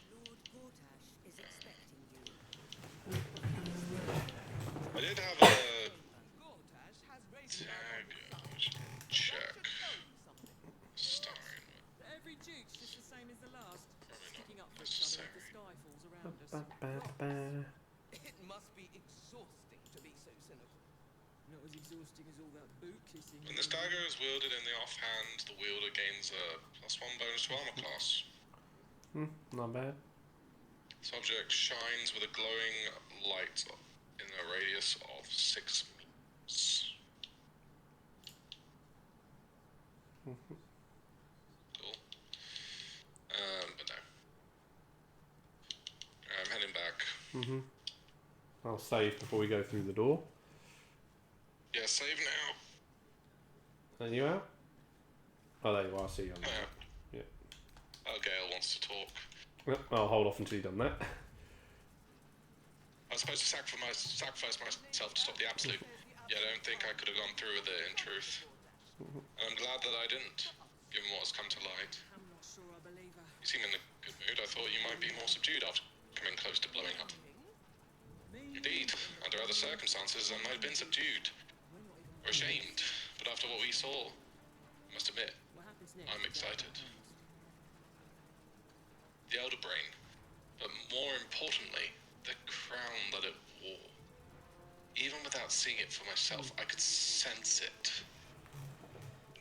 Lord Gortash is expecting you. I did have a tag check. Stein. Every duke's just the same as the last. Probably Sticking not up for each other as the necessary. sky falls around us. It must be exhausting to be so cynical. Not as exhausting as all that boot kissing. When this dagger is wielded in the offhand, the wielder gains a +1 bonus to armor class. Not bad. Subject shines with a glowing light in a radius of 6 meters. Cool. But no. I'm heading back. I'll save before we go through the door. Yeah, save now. And you out? Oh, there you are. I see you on there. Yeah. Oh, Gale wants to talk. Yep, I'll hold off until you've done that. I was supposed to sacrifice myself to stop the Absolute. Yeah, I don't think I could have gone through with it, in truth. And I'm glad that I didn't, given what has come to light. You seem in a good mood. I thought you might be more subdued after coming close to blowing up. Indeed, under other circumstances, I might have been subdued. Or ashamed. But after what we saw, I must admit, I'm excited. The Elder Brain, but more importantly, the crown that it wore. Even without seeing it for myself, I could sense it.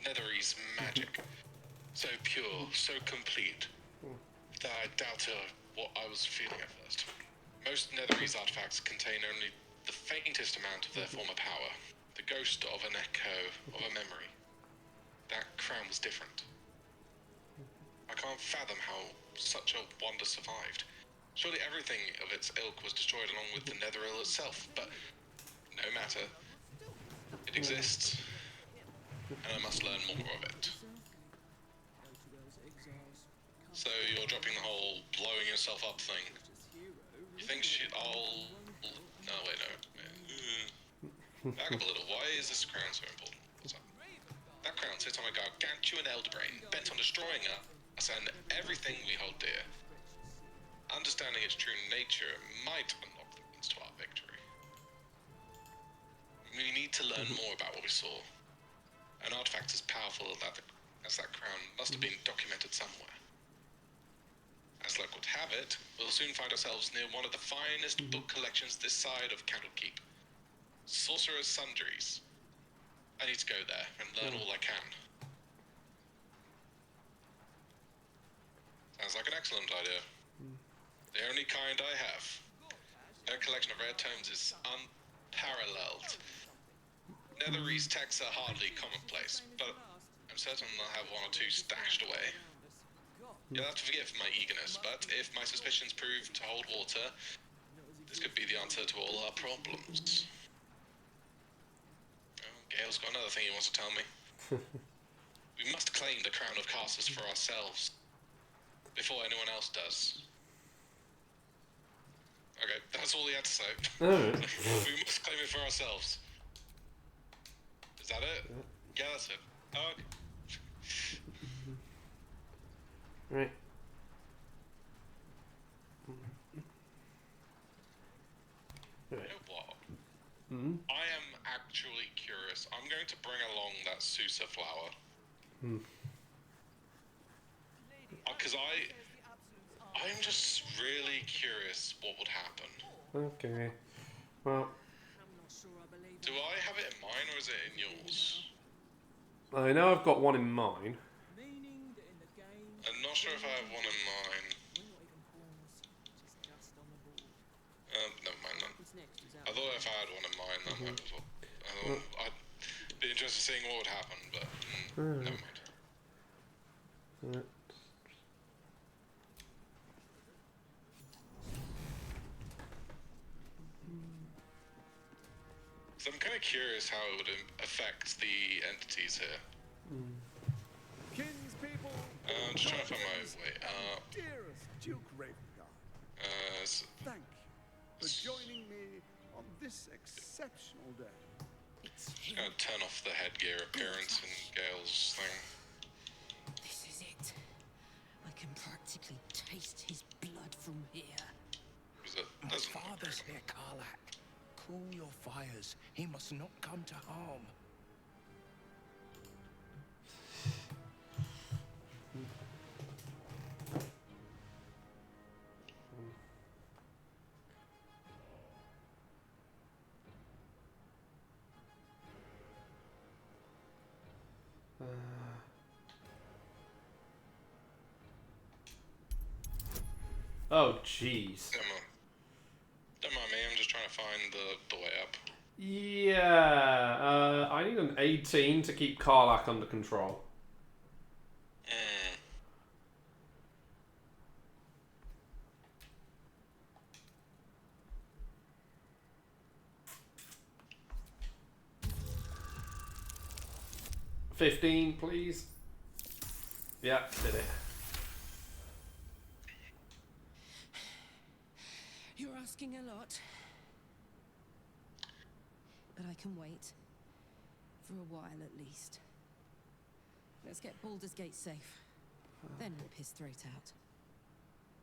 Nethery's magic. So pure, so complete, that I doubted what I was feeling at first. Most Nethery's artifacts contain only the faintest amount of their former power. The ghost of an echo of a memory. That crown was different. I can't fathom how such a wonder survived. Surely everything of its ilk was destroyed along with the Netheril itself, but no matter. It exists, and I must learn more of it. So you're dropping the whole blowing yourself up thing. You think I'll... No, wait, no. Back up a little. Why is this crown so important? What's up? That crown sits on a gargantuan elder brain, bent on destroying us and everything we hold dear. Understanding its true nature might unlock the means to our victory. We need to learn more about what we saw. An artifact as powerful as that crown must have been documented somewhere. As luck would have it, we'll soon find ourselves near one of the finest book collections this side of Candlekeep. Sorcerer's Sundries. I need to go there and learn all I can. Sounds like an excellent idea. The only kind I have. Their collection of rare tomes is unparalleled. Nethery's texts are hardly commonplace, but I'm certain they'll have one or two stashed away. You'll have to forgive my eagerness, but if my suspicions prove to hold water, this could be the answer to all our problems. Oh, Gale's got another thing he wants to tell me. We must claim the Crown of Casters for ourselves, before anyone else does. Okay, that's all he had to say. We must claim it for ourselves. Is that it? Yeah, that's it. Oh, okay. Right. You know what? Mm-hmm. I am actually curious. I'm going to bring along that Sousa flower. Because I'm just really curious what would happen. Okay. Well, Do I have it in mine or is it in yours? I know I've got one in mine. I'm not sure if I have one in mine. Never mind then. I thought if I had one in mine, that might as well. I'd be interested in seeing what would happen, but never mind. So I'm kind of curious how it would affect the entities here. Kinspeople, I'm just trying to find my way up. dearest Duke Ravengard, thank you for joining me on this exceptional day. Just gonna turn off the headgear appearance in Gale's thing. This is it. I can practically taste his blood from here. My father's here, Karlak. Cool your fires. He must not come to harm. Oh, jeez. Don't mind me, I'm just trying to find the way up? Yeah, I need an 18 to keep Karlak under control. 15, please. Yeah, did it. You're asking a lot. But I can wait. For a while, at least. Let's get Baldur's Gate safe. Then rip his throat out.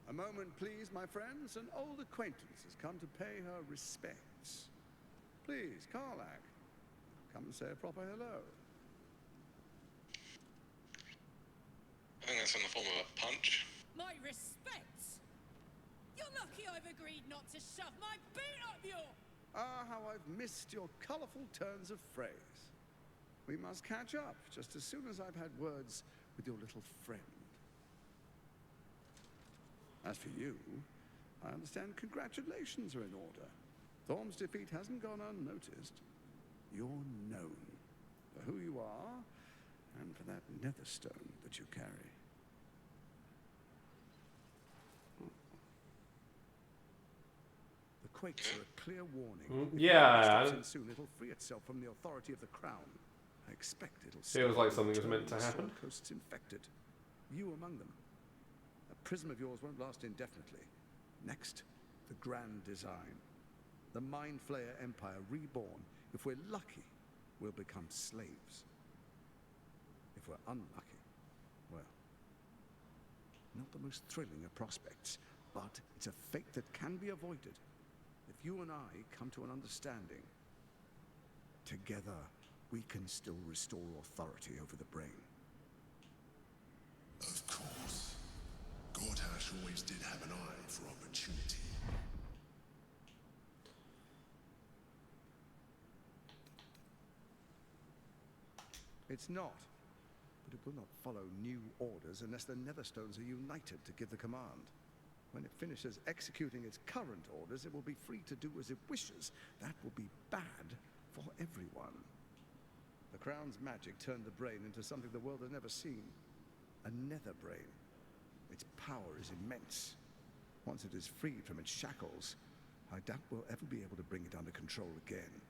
A moment, please, my friends. An old acquaintance has come to pay her respects. Please, Karlak, come and say a proper hello. I think that's in the form of a punch. My respects! You're lucky I've agreed not to shove my boot up your... Ah, how I've missed your colourful turns of phrase. We must catch up just as soon as I've had words with your little friend. As for you, I understand congratulations are in order. Thorm's defeat hasn't gone unnoticed. You're known for who you are and for that netherstone that you carry. The quakes are a clear warning. Yeah. Soon it'll free itself from the authority of the crown. I expect it'll feels like something was meant to happen. Coasts infected. You among them. A prism of yours won't last indefinitely. Next, the grand design. The Mind Flayer Empire reborn. If we're lucky, we'll become slaves. If we're unlucky, well, not the most thrilling of prospects, but it's a fate that can be avoided. If you and I come to an understanding, together we can still restore authority over the brain. Of course. Gortash always did have an eye for opportunity. It's not. But it will not follow new orders unless the Netherstones are united to give the command. When it finishes executing its current orders, it will be free to do as it wishes. That will be bad for everyone. The Crown's magic turned the brain into something the world has never seen. A nether brain. Its power is immense. Once it is freed from its shackles, I doubt we'll ever be able to bring it under control again.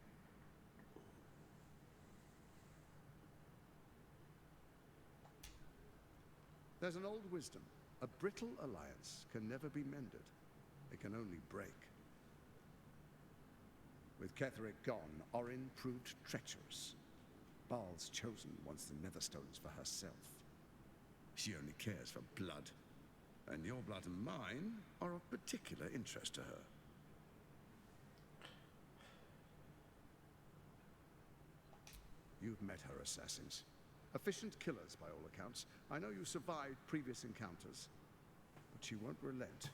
There's an old wisdom. A brittle alliance can never be mended. It can only break. With Ketheric gone, Orin proved treacherous. Baal's chosen wants the Netherstones for herself. She only cares for blood. And your blood and mine are of particular interest to her. You've met her assassins. Efficient killers, by all accounts. I know you survived previous encounters. But she won't relent.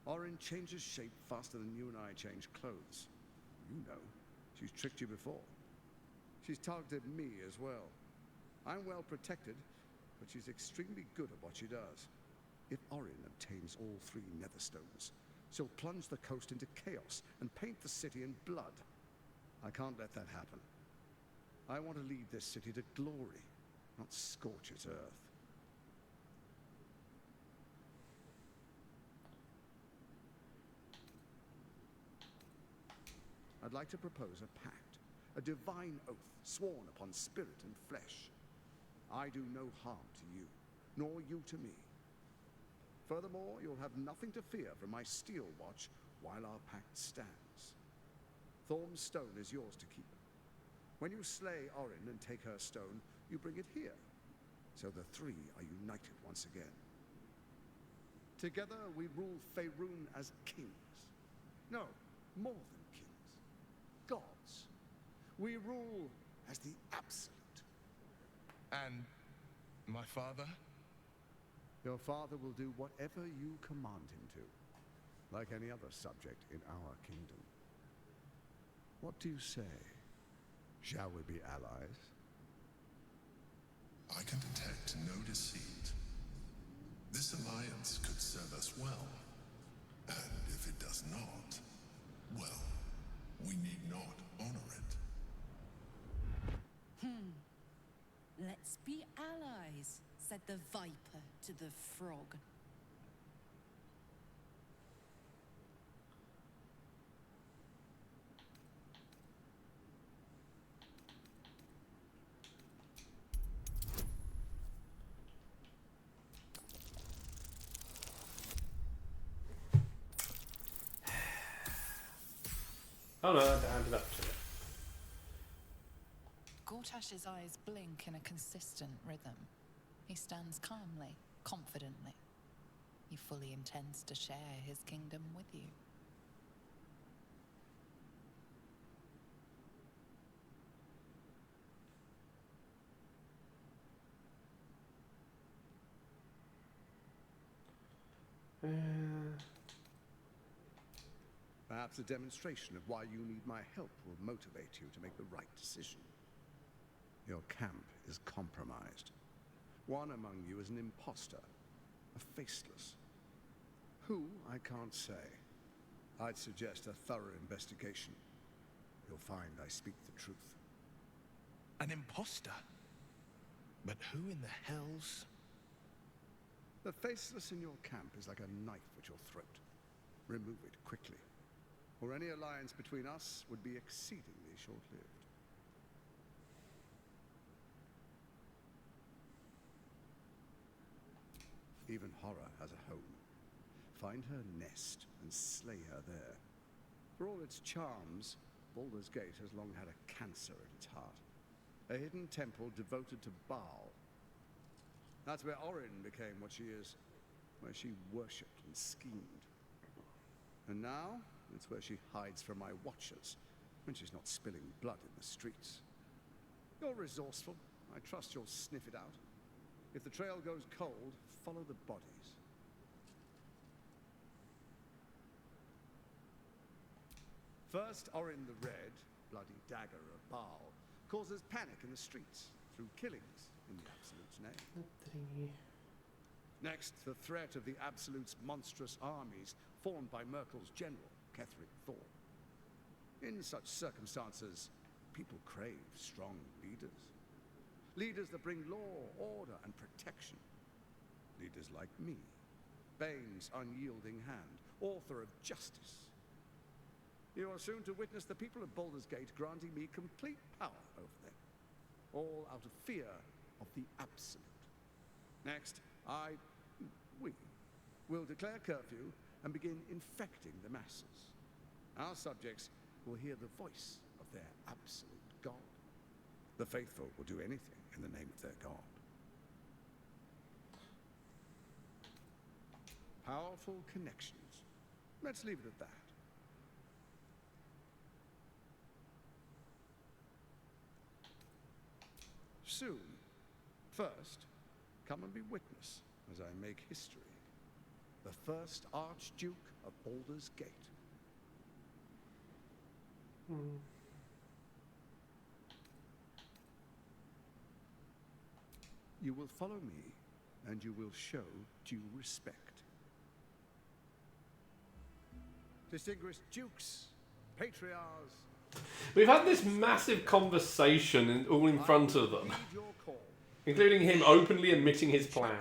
Orin changes shape faster than you and I change clothes. You know, she's tricked you before. She's targeted me as well. I'm well protected, but she's extremely good at what she does. If Orin obtains all 3 Netherstones, she'll plunge the coast into chaos and paint the city in blood. I can't let that happen. I want to lead this city to glory, not scorch its earth. I'd like to propose a pact, a divine oath sworn upon spirit and flesh. I do no harm to you, nor you to me. Furthermore, you'll have nothing to fear from my steel watch while our pact stands. Thorm's stone is yours to keep. When you slay Orin and take her stone, you bring it here, so the 3 are united once again. Together we rule Faerun as kings. No, more than kings. Gods. We rule as the absolute. And my father? Your father will do whatever you command him to, like any other subject in our kingdom. What do you say? Shall we be allies? I can detect no deceit. This alliance could serve us well. And if it does not, well, said the viper to the frog. Oh no, I added up to it. Gortash's eyes blink in a consistent rhythm. He stands calmly, confidently. He fully intends to share his kingdom with you. Perhaps a demonstration of why you need my help will motivate you to make the right decision. Your camp is compromised. One among you is an imposter, a faceless. Who, I can't say. I'd suggest a thorough investigation. You'll find I speak the truth. An imposter? But who in the hell's... The faceless in your camp is like a knife at your throat. Remove it quickly, or any alliance between us would be exceedingly short-lived. Even horror has a home. Find her nest and slay her there. For all its charms, Baldur's Gate has long had a cancer at its heart. A hidden temple devoted to Baal. That's where Orin became what she is, where she worshipped and schemed. And now, it's where she hides from my watchers, when she's not spilling blood in the streets. You're resourceful. I trust you'll sniff it out. If the trail goes cold, follow the bodies. First, Orin the Red, bloody dagger of Baal, causes panic in the streets through killings in the Absolute's name. Next, the threat of the Absolute's monstrous armies formed by Merkel's general, Ketheric Thor. In such circumstances, people crave strong leaders. Leaders that bring law, order, and protection. Leaders like me, Bane's unyielding hand, author of justice. You are soon to witness the people of Baldur's Gate granting me complete power over them, all out of fear of the Absolute. Next, we will declare curfew and begin infecting the masses. Our subjects will hear the voice of their absolute God. The faithful will do anything in the name of their God. Powerful connections. Let's leave it at that. Soon. First, come and be witness as I make history. The first Archduke of Baldur's Gate. You will follow me, and you will show due respect. Distinguished dukes, patriarchs. We've had this massive conversation all in front of them, including him openly admitting his plan.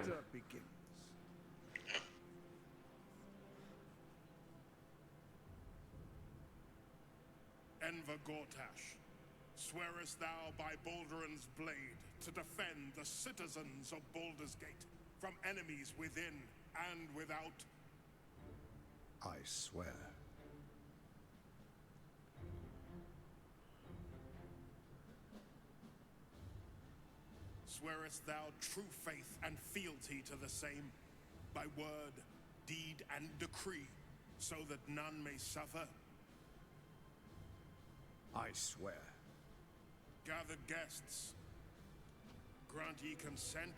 Enver Gortash, swearest thou by Balduran's blade to defend the citizens of Baldur's Gate from enemies within and without? I swear. Swearest thou true faith and fealty to the same, by word, deed, and decree, so that none may suffer? I swear. Gathered guests, grant ye consent?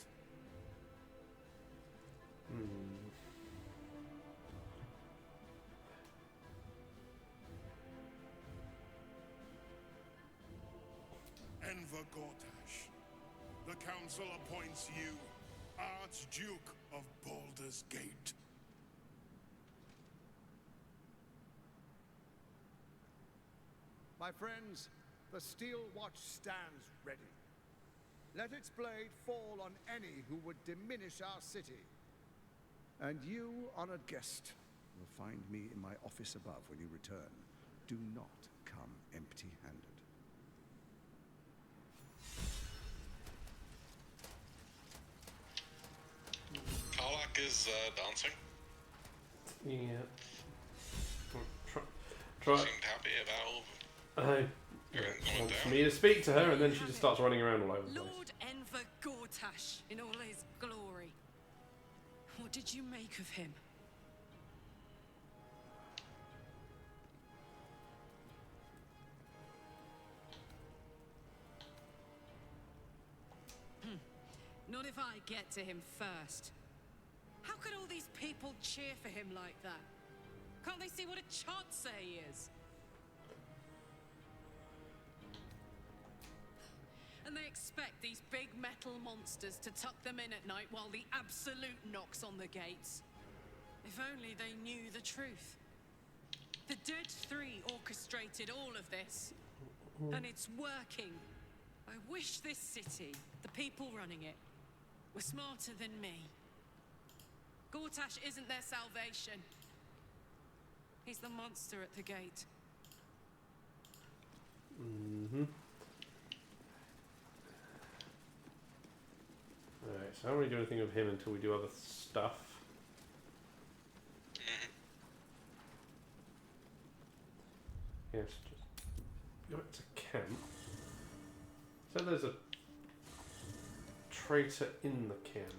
Enver Gortash, the council appoints you Archduke of Baldur's Gate. My friends, the Steel Watch stands ready. Let its blade fall on any who would diminish our city. And you, honored guest, will find me in my office above when you return. Do not come empty-handed. Karlak is dancing. Yeah. She seemed happy about Wants me to speak to her, and then she just starts running around all over the place. Lord Enver Gortash in all his glory. What did you make of him? Not if I get to him first. How could all these people cheer for him like that? Can't they see what a chancer he is? And they expect these big metal monsters to tuck them in at night while the Absolute knocks on the gates. If only they knew the truth. The Dead Three orchestrated all of this. And it's working. I wish this city, the people running it, were smarter than me. Gortash isn't their salvation. He's the monster at the gate. Mm-hmm. Alright, so I don't really do anything with him until we do other stuff. Yes, just go back to camp. So there's a traitor in the camp.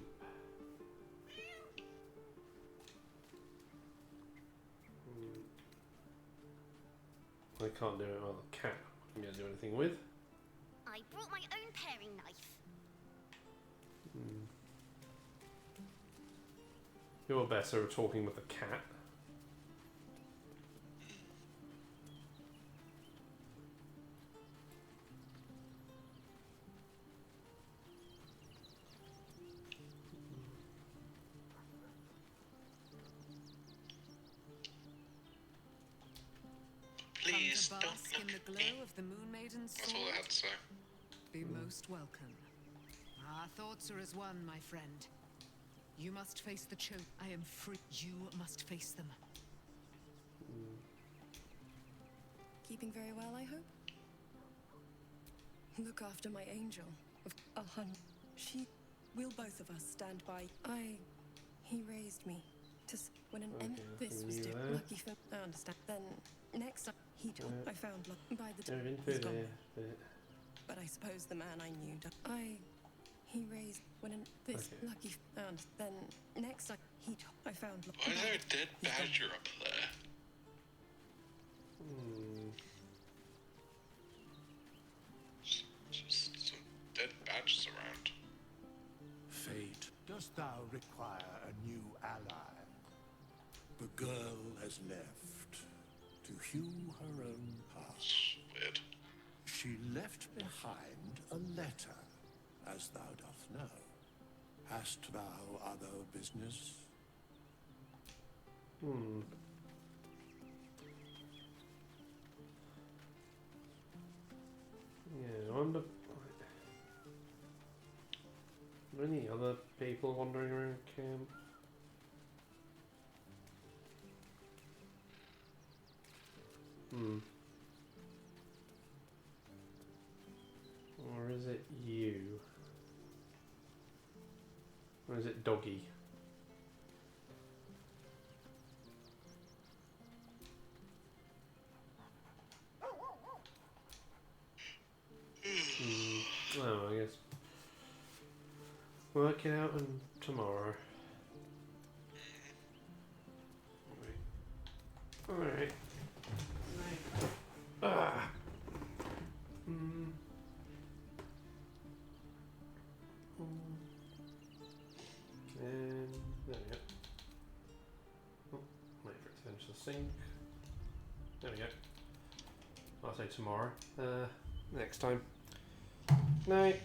I can't do it. Well, the cat I'm going to do anything with. I brought my own paring knife. You're better at talking with the cat. Please Come to bask in the glow of the Moon Maiden's sword. That's all I had to say. Be most welcome. Our thoughts are as one, my friend. You must face the choke. I am free. You must face them. Keeping very well, I hope? Look after my angel. She... We'll both of us stand by. He raised me. When an this was lucky for... I understand. Then, next time, I found luck by the... He's gone. But I suppose the man I knew... He raised when an lucky then next time I found why is there a dead badger up there? Just some dead badgers around. Fate, dost thou require a new ally? The girl has left to hew her own path. Weird. She left behind a letter, as thou dost know. Hast thou other business? Yeah, I wonder... Are there any other people wandering around camp? Or is it you? Or is it Doggy? Oh, I guess work it out tomorrow. Alright. Ah. And there we go. Oh, wait for it to finish the sync. There we go. I'll say tomorrow. Next time. Night.